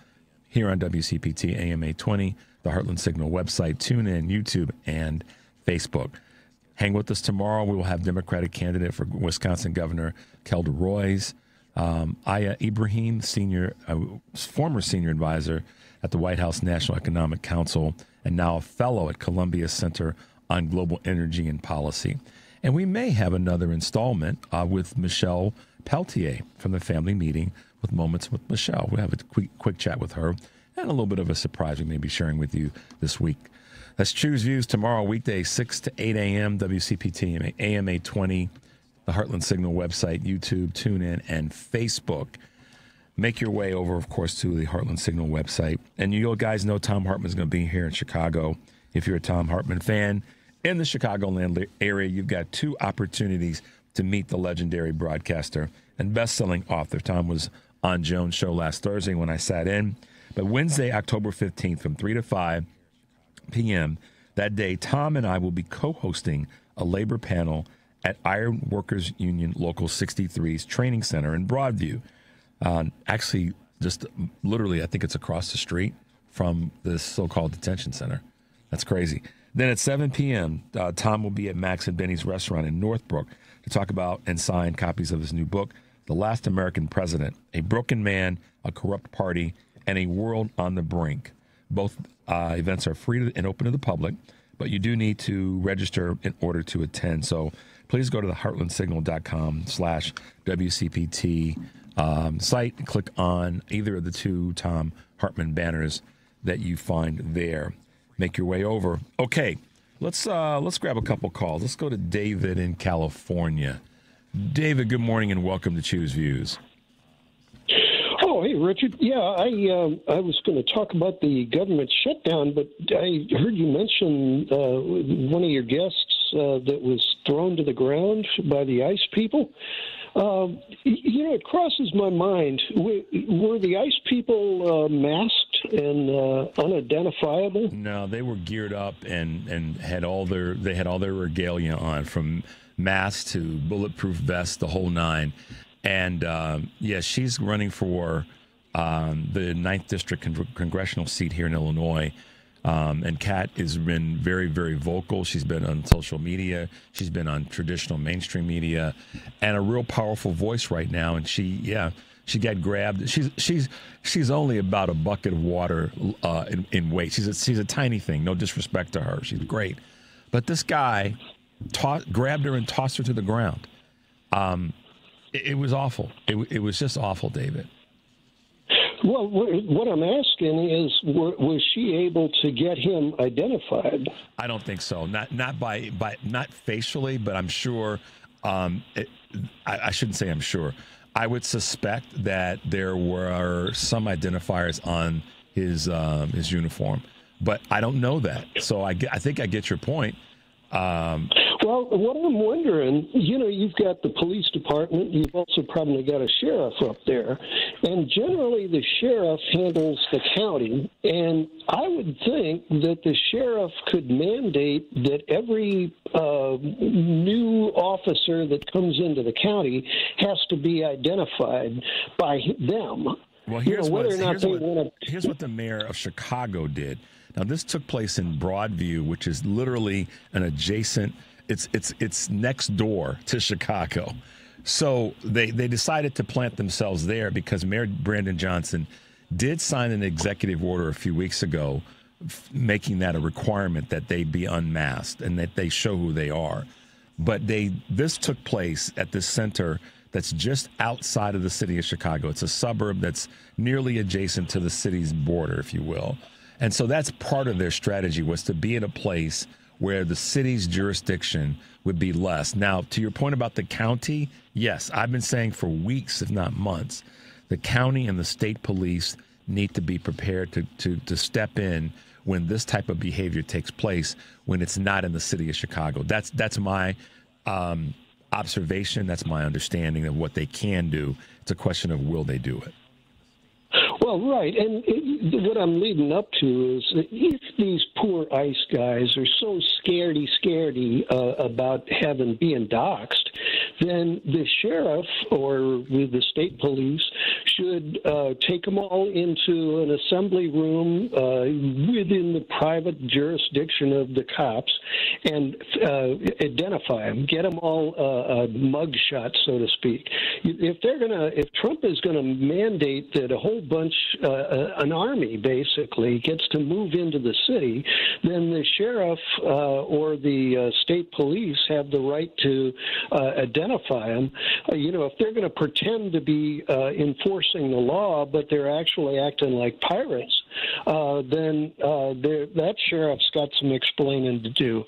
S10: here on WCPT AM 820, the Heartland Signal website, TuneIn, YouTube, and Facebook. Hang with us tomorrow. We will have Democratic candidate for Wisconsin Governor Kelda Roys, Aya Ibrahim, former senior advisor at the White House National Economic Council, and now a fellow at Columbia Center on Global Energy and Policy. And we may have another installment with Michelle Peltier from the Family Meeting with Moments with Michelle. We'll have a quick chat with her and a little bit of a surprise we may be sharing with you this week. Let's Choose Views tomorrow, weekday 6 to 8 a.m., WCPT AM 820, the Heartland Signal website, YouTube, TuneIn, and Facebook. Make your way over, of course, to the Heartland Signal website. And you guys know Thom Hartmann's going to be here in Chicago. If you're a Thom Hartmann fan in the Chicagoland area, you've got 2 opportunities to meet the legendary broadcaster and best-selling author. Thom was on Joan's show last Thursday when I sat in. But Wednesday, October 15th, from 3 to 5 p.m., that day, Thom and I will be co-hosting a labor panel at Iron Workers Union Local 63's Training Center in Broadview. Actually, just literally, I think it's across the street from this so-called detention center. That's crazy. Then at 7 p.m., Thom will be at Max and Benny's restaurant in Northbrook to talk about and sign copies of his new book, The Last American President, A Broken Man, A Corrupt Party, and A World on the Brink. Both events are free and open to the public, but you do need to register in order to attend. So please go to the heartlandsignal.com/WCPT site and click on either of the 2 Thom Hartmann banners that you find there. Make your way over. Okay, let's grab a couple calls. Let's go to David in California. David, good morning and welcome to Choose Views.
S15: Oh, hey, Richard. Yeah, I was going to talk about the government shutdown, but I heard you mention one of your guests that was thrown to the ground by the ICE people. It crosses my mind. Were the ICE people masked and unidentifiable?
S10: No, they were geared up and had all their regalia on, from masks to bulletproof vests, the whole nine. And she's running for the 9th District congressional seat here in Illinois. And Kat has been very, very vocal. She's been on social media. She's been on traditional mainstream media, and a real powerful voice right now. And she got grabbed. She's only about a bucket of water in weight. She's a tiny thing. No disrespect to her. She's great, but this guy grabbed her and tossed her to the ground. It was awful. It was just awful, David.
S15: Well, what I'm asking is, was she able to get him identified?
S10: I don't think so. Not by not facially, but I'm sure. I shouldn't say I'm sure. I would suspect that there were some identifiers on his uniform, but I don't know that. So I think I get your point.
S15: Well, what I'm wondering, you've got the police department. You've also probably got a sheriff up there. And generally the sheriff handles the county. And I would think that the sheriff could mandate that every new officer that comes into the county has to be identified by them.
S10: Well, here's what the mayor of Chicago did. Now, this took place in Broadview, which is literally an adjacent. It's next door to Chicago. So they decided to plant themselves there because Mayor Brandon Johnson did sign an executive order a few weeks ago making that a requirement that they be unmasked and that they show who they are. But this took place at this center that's just outside of the city of Chicago. It's a suburb that's nearly adjacent to the city's border, if you will. And so that's part of their strategy, was to be in a place where the city's jurisdiction would be less. Now, to your point about the county, yes, I've been saying for weeks, if not months, the county and the state police need to be prepared to step in when this type of behavior takes place, when it's not in the city of Chicago. That's my observation. That's my understanding of what they can do. It's a question of will they do it.
S15: Well, right, and what I'm leading up to is that if these poor ICE guys are so scaredy about being doxxed, then the sheriff or the state police should take them all into an assembly room within the private jurisdiction of the cops and identify them, get them all a mug shot, so to speak. If Trump is gonna mandate that a whole bunch, an army basically, gets to move into the city, then the sheriff or the state police have the right to identify them. If they're going to pretend to be enforcing the law, but they're actually acting like pirates, then that sheriff's got some explaining to do.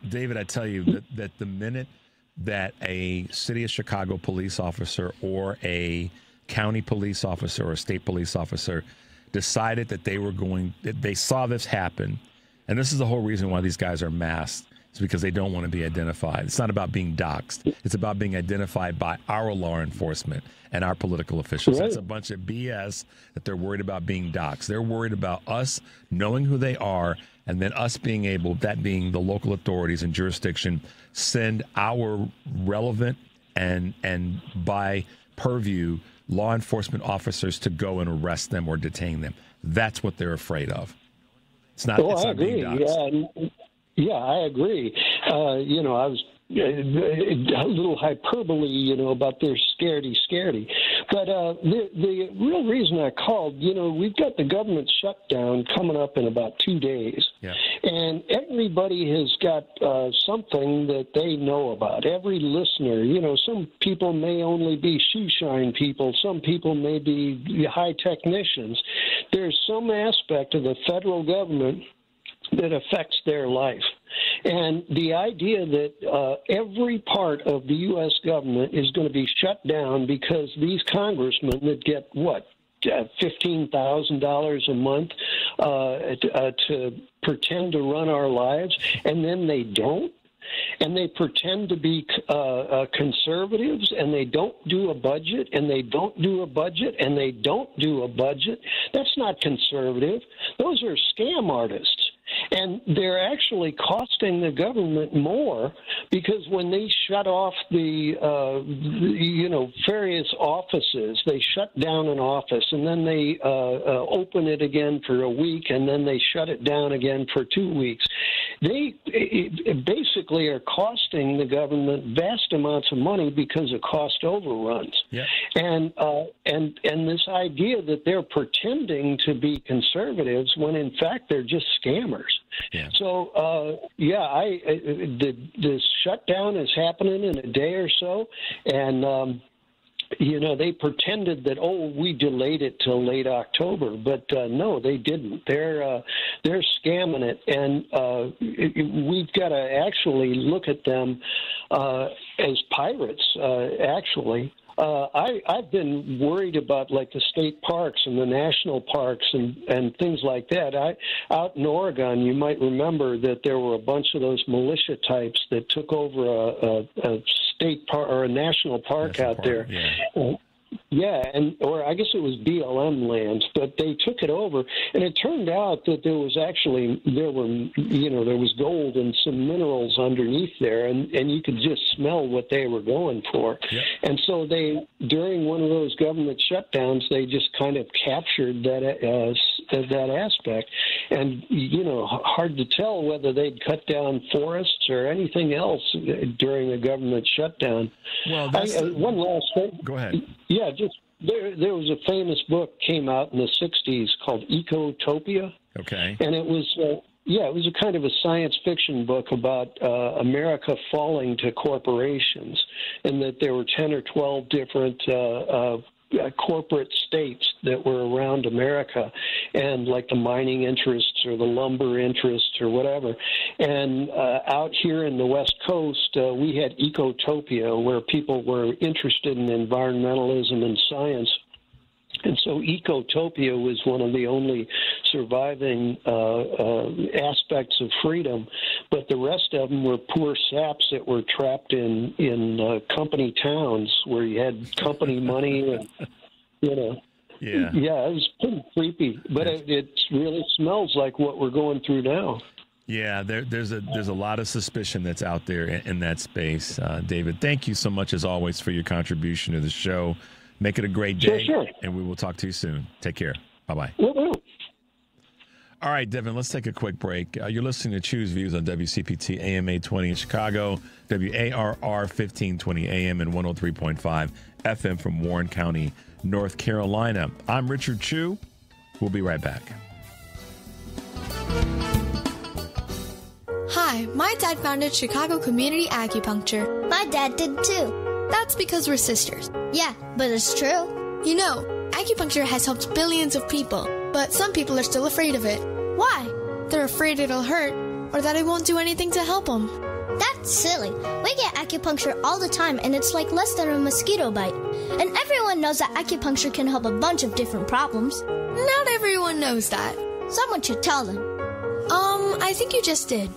S10: David, I tell you that the minute that a city of Chicago police officer or a county police officer or a state police officer decided that they saw this happen, and this is the whole reason why these guys are masked, is because they don't want to be identified. It's not about being doxxed. It's about being identified by our law enforcement and our political officials. Right. That's a bunch of BS that they're worried about being doxxed. They're worried about us knowing who they are and then us being able, that being the local authorities and jurisdiction, send our relevant and by purview law enforcement officers to go and arrest them or detain them. That's what they're afraid of. It's not, it's not being doxxed.
S15: Yeah, I agree. I was a little hyperbole, about their scaredy. But the real reason I called, we've got the government shutdown coming up in about 2 days. Yeah. And everybody has got something that they know about. Every listener, some people may only be shoe shine people. Some people may be high technicians. There's some aspect of the federal government that affects their life. And the idea that every part of the U.S. government is going to be shut down because these congressmen that get, $15,000 a month to pretend to run our lives, and then they don't? And they pretend to be conservatives, and they don't do a budget, and they don't do a budget, and they don't do a budget. That's not conservative. Those are scam artists. And they're actually costing the government more because when they shut off the various offices, they shut down an office and then they open it again for a week and then they shut it down again for 2 weeks. They basically are costing the government vast amounts of money because of cost overruns. Yeah. And this idea that they're pretending to be conservatives when in fact they're just scammers. Yeah. So, the shutdown is happening in a day or so, and they pretended that, we delayed it till late October, but no, they didn't. They're scamming it, and we've got to actually look at them as pirates, actually. I've been worried about like the state parks and the national parks and things like that. Out in Oregon, you might remember that there were a bunch of those militia types that took over a state park or a national park out there. Yeah. Or I guess it was BLM lands, but they took it over, and it turned out that there was gold and some minerals underneath there, and you could just smell what they were going for. Yep. And so during one of those government shutdowns, they just kind of captured that that aspect. And, hard to tell whether they'd cut down forests or anything else during the government shutdown.
S10: Well,
S15: one last thing.
S10: Go ahead.
S15: Yeah, just there was a famous book came out in the 60s called Ecotopia.
S10: Okay.
S15: And it was it was a kind of a science fiction book about America falling to corporations, and that there were 10 or 12 different corporate states that were around America, and like the mining interests or the lumber interests or whatever. And out here in the West Coast, we had Ecotopia, where people were interested in environmentalism and science. And so Ecotopia was one of the only surviving aspects of freedom, but the rest of them were poor saps that were trapped in company towns where you had company money and, Yeah, it was pretty creepy, but it really smells like what we're going through now.
S10: Yeah, there's a lot of suspicion that's out there in that space. David, thank you so much, as always, for your contribution to the show. Make it a great day,
S15: Sure.
S10: And we will talk to you soon. Take care. Bye-bye.
S15: Woo-hoo.
S10: All right, Devin, let's take a quick break. You're listening to Choose Views on WCPT AM 820 in Chicago, WARR 1520 AM and 103.5 FM from Warren County, North Carolina. I'm Richard Chu. We'll be right back.
S16: Hi, my dad founded Chicago Community Acupuncture.
S17: My dad did too.
S16: That's because we're sisters.
S17: Yeah, but it's true.
S16: You know, acupuncture has helped billions of people, but some people are still afraid of it.
S17: Why?
S16: They're afraid it'll hurt, or that it won't do anything to help them.
S17: That's silly. We get acupuncture all the time, and it's like less than a mosquito bite. And everyone knows that acupuncture can help a bunch of different problems.
S16: Not everyone knows that.
S17: Someone should tell them.
S16: I think you just did.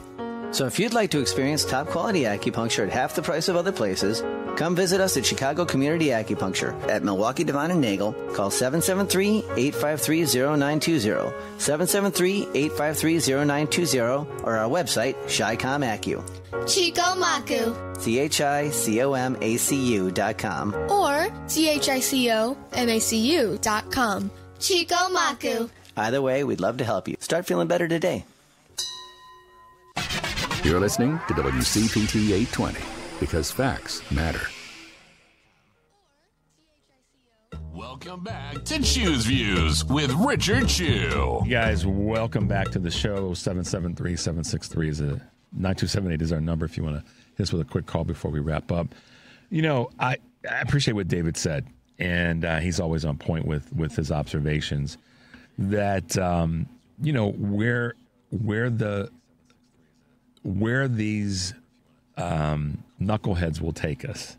S18: So if you'd like to experience top-quality acupuncture at half the price of other places, come visit us at Chicago Community Acupuncture at Milwaukee, Devine, and Nagel. Call 773-853-0920, 773-853-0920, or our website, ChiCom Acu.
S16: Chico Maku.
S18: ChiComacu.com.
S16: Or ChicoMacu.com. Chico Maku.
S18: Either way, we'd love to help you. Start feeling better today.
S5: You're listening to WCPT 820, because facts matter.
S8: Welcome back to Choose Views with Richard Chu.
S10: Guys, welcome back to the show. 773-763 is 9278 is our number if you want to hit us with a quick call before we wrap up. I appreciate what David said, and he's always on point with his observations that, where these knuckleheads will take us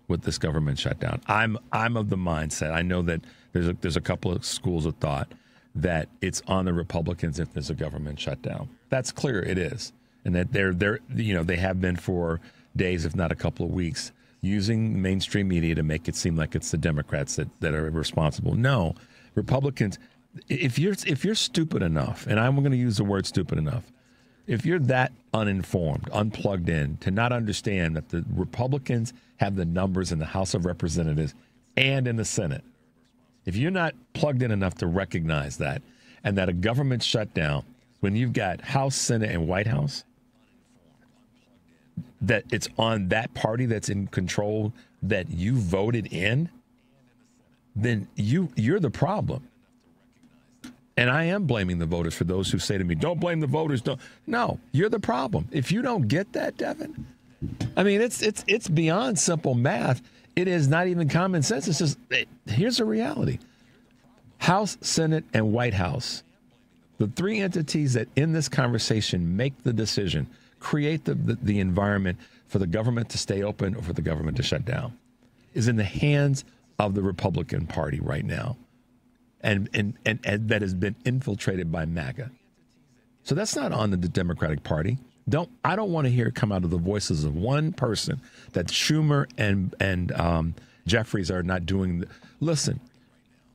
S10: with this government shutdown. I'm of the mindset. I know that there's a couple of schools of thought that it's on the Republicans if there's a government shutdown. That's clear, it is, and that they have been for days, if not a couple of weeks, using mainstream media to make it seem like it's the Democrats that are responsible. No, Republicans. If you're stupid enough, and I'm going to use the word stupid enough. If you're that uninformed, unplugged in, to not understand that the Republicans have the numbers in the House of Representatives and in the Senate, if you're not plugged in enough to recognize that, and that a government shutdown, when you've got House, Senate, and White House, that it's on that party that's in control that you voted in, then you're the problem. And I am blaming the voters for those who say to me, don't blame the voters. No, you're the problem. If you don't get that, Devin, I mean, it's beyond simple math. It is not even common sense. It's just, here's the reality. House, Senate, and White House, the three entities that in this conversation make the decision, create the environment for the government to stay open or for the government to shut down, is in the hands of the Republican Party right now. And that has been infiltrated by MAGA. So that's not on the Democratic Party. I don't want to hear it come out of the voices of one person that Schumer and Jeffries are not doing. Listen,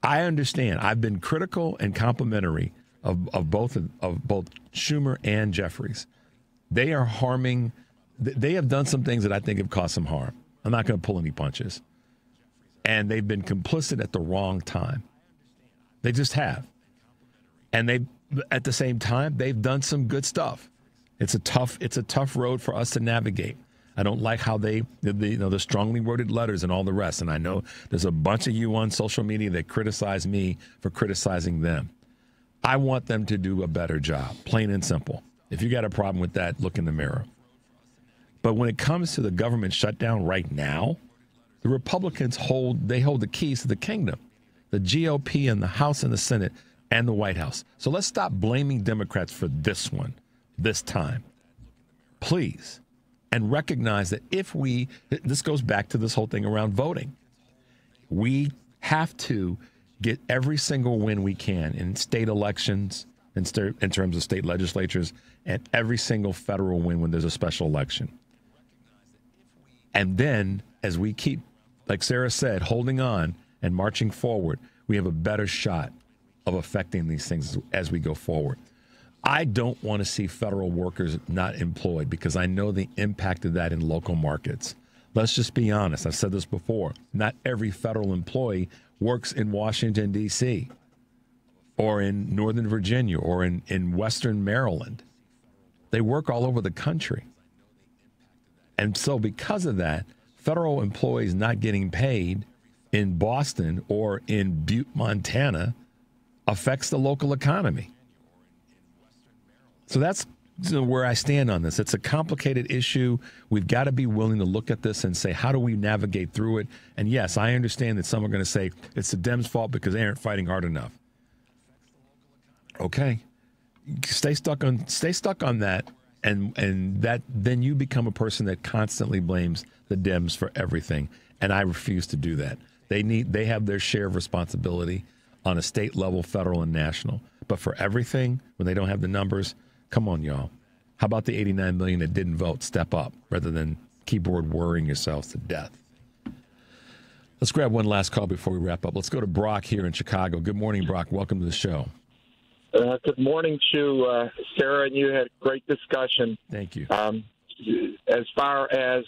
S10: I understand. I've been critical and complimentary of both Schumer and Jeffries. They are harming. They have done some things that I think have caused some harm. I'm not going to pull any punches. And they've been complicit at the wrong time. They just have. And they, at the same time, they've done some good stuff. It's a tough road for us to navigate. I don't like how the strongly worded letters and all the rest. And I know there's a bunch of you on social media that criticize me for criticizing them. I want them to do a better job, plain and simple. If you got a problem with that, look in the mirror. But when it comes to the government shutdown right now, the Republicans hold the keys to the kingdom, the GOP and the House and the Senate and the White House. So let's stop blaming Democrats for this one, this time, please. And recognize that this goes back to this whole thing around voting. We have to get every single win we can in state elections, in terms of state legislatures, and every single federal win when there's a special election. And then, as we keep, like Sarah said, holding on and marching forward, we have a better shot of affecting these things as we go forward. I don't want to see federal workers not employed because I know the impact of that in local markets. Let's just be honest. I've said this before. Not every federal employee works in Washington, D.C. or in Northern Virginia or in Western Maryland. They work all over the country. And so because of that, federal employees not getting paid in Boston or in Butte, Montana affects the local economy. So that's where I stand on this. It's a complicated issue. We've got to be willing to look at this and say, how do we navigate through it? And yes, I understand that some are going to say it's the Dems' fault because they aren't fighting hard enough. Okay. Stay stuck on that. And that then you become a person that constantly blames the Dems for everything. And I refuse to do that. They have their share of responsibility on a state level, federal and national. But for everything, when they don't have the numbers, come on, y'all. How about the 89 million that didn't vote? Step up rather than keyboard worrying yourselves to death. Let's grab one last call before we wrap up. Let's go to Brock here in Chicago. Good morning, Brock. Welcome to the show.
S2: Good morning to Sarah, and you had a great discussion.
S10: Thank you.
S2: As far as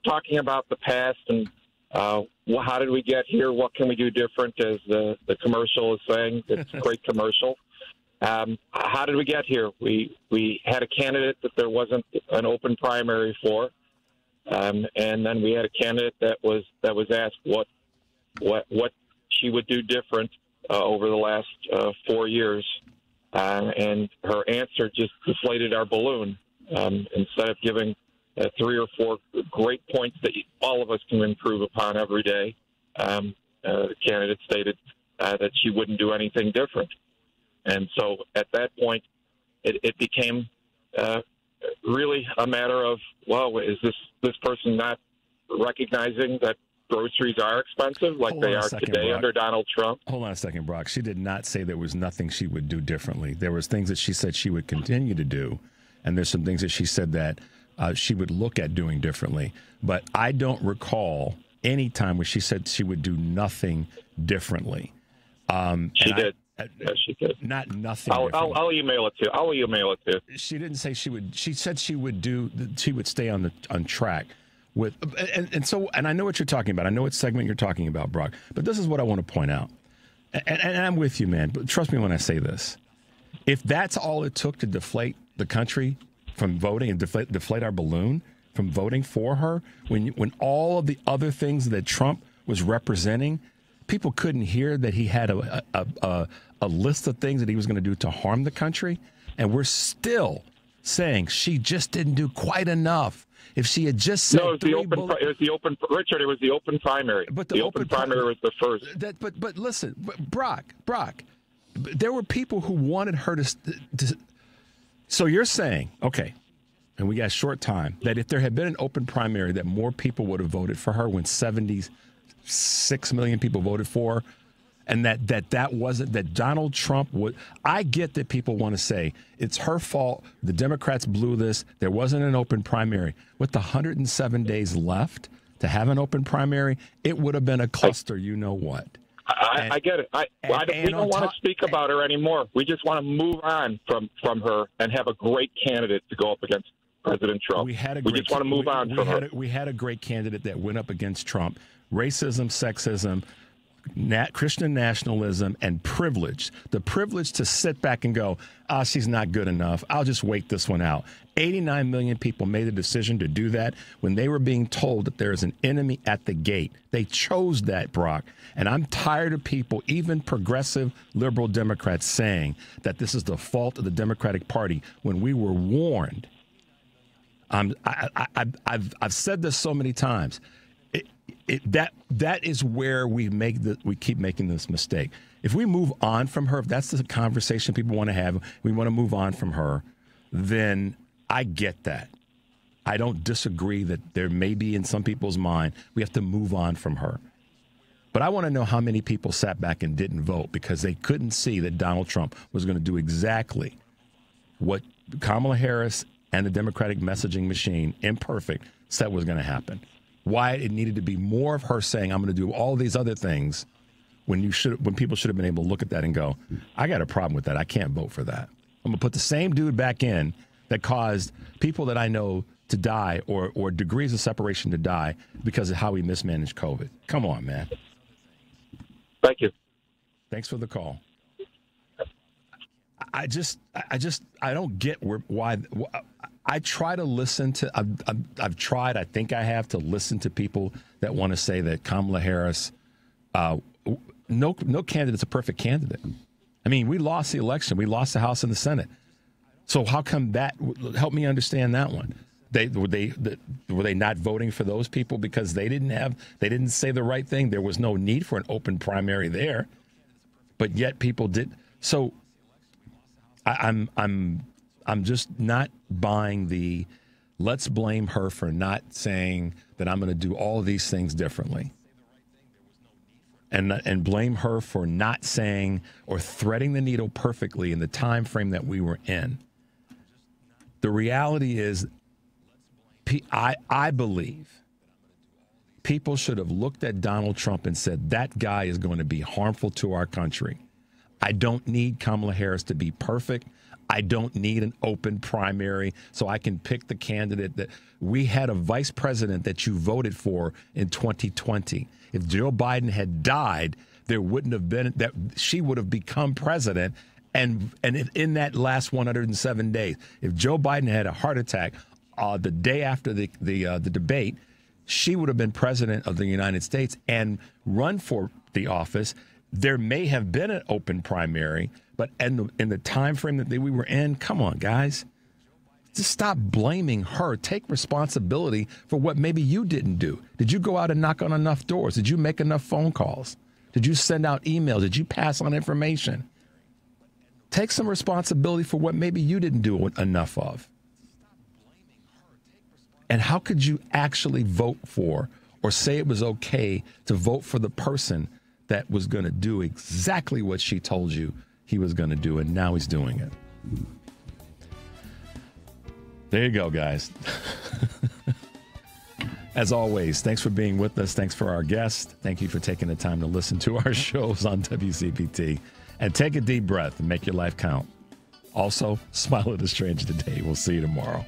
S2: talking about the past and how did we get here, what can we do different, as the commercial is saying. It's a great commercial. How did we get here? We had a candidate that there wasn't an open primary for, and then we had a candidate that was asked what she would do different over the last 4 years, and her answer just deflated our balloon. Instead of giving 3 or 4 great points that all of us can improve upon every day, the candidate stated that she wouldn't do anything different. And so at that point, it became really a matter of, well, is this person not recognizing that groceries are expensive like they are today under Donald Trump?
S10: Hold on a second, Brock. She did not say there was nothing she would do differently. There was things that she said she would continue to do, and there's some things that she said that she would look at doing differently. But I don't recall any time where she said she would do nothing differently.
S2: She did. Yes, she did.
S10: Not nothing.
S2: I'll email it to you. I'll email it to you.
S10: She didn't say she would. She said she would stay on track with, and I know what you're talking about. I know what segment you're talking about, Brock. But this is what I want to point out, and I'm with you, man. But trust me when I say this: if that's all it took to deflate the country from voting and deflate our balloon from voting for her, when all of the other things that Trump was representing, people couldn't hear that he had a list of things that he was going to do to harm the country, and we're still saying she just didn't do quite enough. If she had just said
S2: it was the open primary. But the open primary was the first.
S10: But listen, Brock, there were people who wanted her to. So you're saying, okay, and we got a short time, that if there had been an open primary, that more people would have voted for her when 76 million people voted for her, and that wasn't, that Donald Trump would. I get that people want to say it's her fault. The Democrats blew this. There wasn't an open primary. With the 107 days left to have an open primary, it would have been a cluster. You know what?
S2: I get it. We don't want to speak about her anymore. We just want to move on from her and have a great candidate to go up against President Trump. We just want to move on from her.
S10: We had a great candidate that went up against Trump. Racism, sexism, Christian nationalism and privilege. The privilege to sit back and go, she's not good enough. I'll just wait this one out. 89 million people made the decision to do that when they were being told that there is an enemy at the gate. They chose that, Brock. And I'm tired of people, even progressive liberal Democrats, saying that this is the fault of the Democratic Party when we were warned. I've said this so many times. That is where we keep making this mistake. If we move on from her, if that's the conversation people want to have, we want to move on from her, then I get that. I don't disagree that there may be in some people's mind we have to move on from her. But I want to know how many people sat back and didn't vote because they couldn't see that Donald Trump was going to do exactly what Kamala Harris and the Democratic messaging machine, imperfect, said was going to happen. Why it needed to be more of her saying, I'm going to do all these other things when people should have been able to look at that and go, I got a problem with that. I can't vote for that. I'm going to put the same dude back in that caused people that I know to die or degrees of separation to die because of how he mismanaged COVID. Come on, man.
S2: Thank you.
S10: Thanks for the call. I don't get why. I try to listen to. I've tried. I think I have to listen to people that want to say that Kamala Harris. No candidate's a perfect candidate. I mean, we lost the election. We lost the House and the Senate. So how come that? Help me understand that one. Were they not voting for those people because they didn't say the right thing? There was no need for an open primary there, but yet people did. So I'm just not buying the let's blame her for not saying that I'm going to do all of these things differently. And blame her for not saying or threading the needle perfectly in the time frame that we were in. The reality is, I believe people should have looked at Donald Trump and said, that guy is going to be harmful to our country. I don't need Kamala Harris to be perfect. I don't need an open primary so I can pick the candidate that we had a vice president that you voted for in 2020. If Joe Biden had died, there wouldn't have been that she would have become president. And in that last 107 days, if Joe Biden had a heart attack the day after the debate, she would have been president of the United States and run for the office. There may have been an open primary, but in the time frame that we were in, come on, guys. Just stop blaming her. Take responsibility for what maybe you didn't do. Did you go out and knock on enough doors? Did you make enough phone calls? Did you send out emails? Did you pass on information? Take some responsibility for what maybe you didn't do enough of. And how could you actually vote for or say it was okay to vote for the person that was going to do exactly what she told you he was going to do, and now he's doing it? There you go, guys. As always, thanks for being with us. Thanks for our guests. Thank you for taking the time to listen to our shows on WCPT. And take a deep breath and make your life count. Also, smile at a stranger today. We'll see you tomorrow.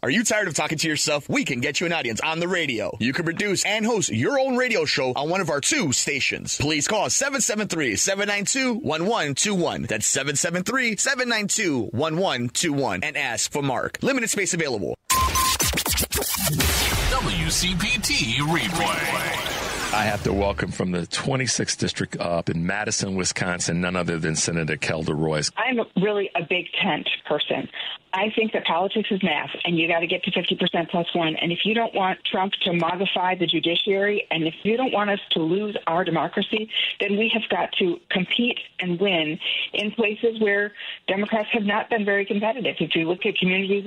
S3: Are you tired of talking to yourself? We can get you an audience on the radio. You can produce and host your own radio show on one of our 2 stations. Please call 773-792-1121. That's 773-792-1121 and ask for Mark. Limited space available.
S8: WCPT Replay.
S10: I have to welcome from the 26th District up in Madison, Wisconsin, none other than Senator Kelda Roys.
S19: I'm really a big tent person. I think that politics is math, and you got to get to 50% plus one. And if you don't want Trump to MAGAfy the judiciary, and if you don't want us to lose our democracy, then we have got to compete and win in places where Democrats have not been very competitive. If you look at communities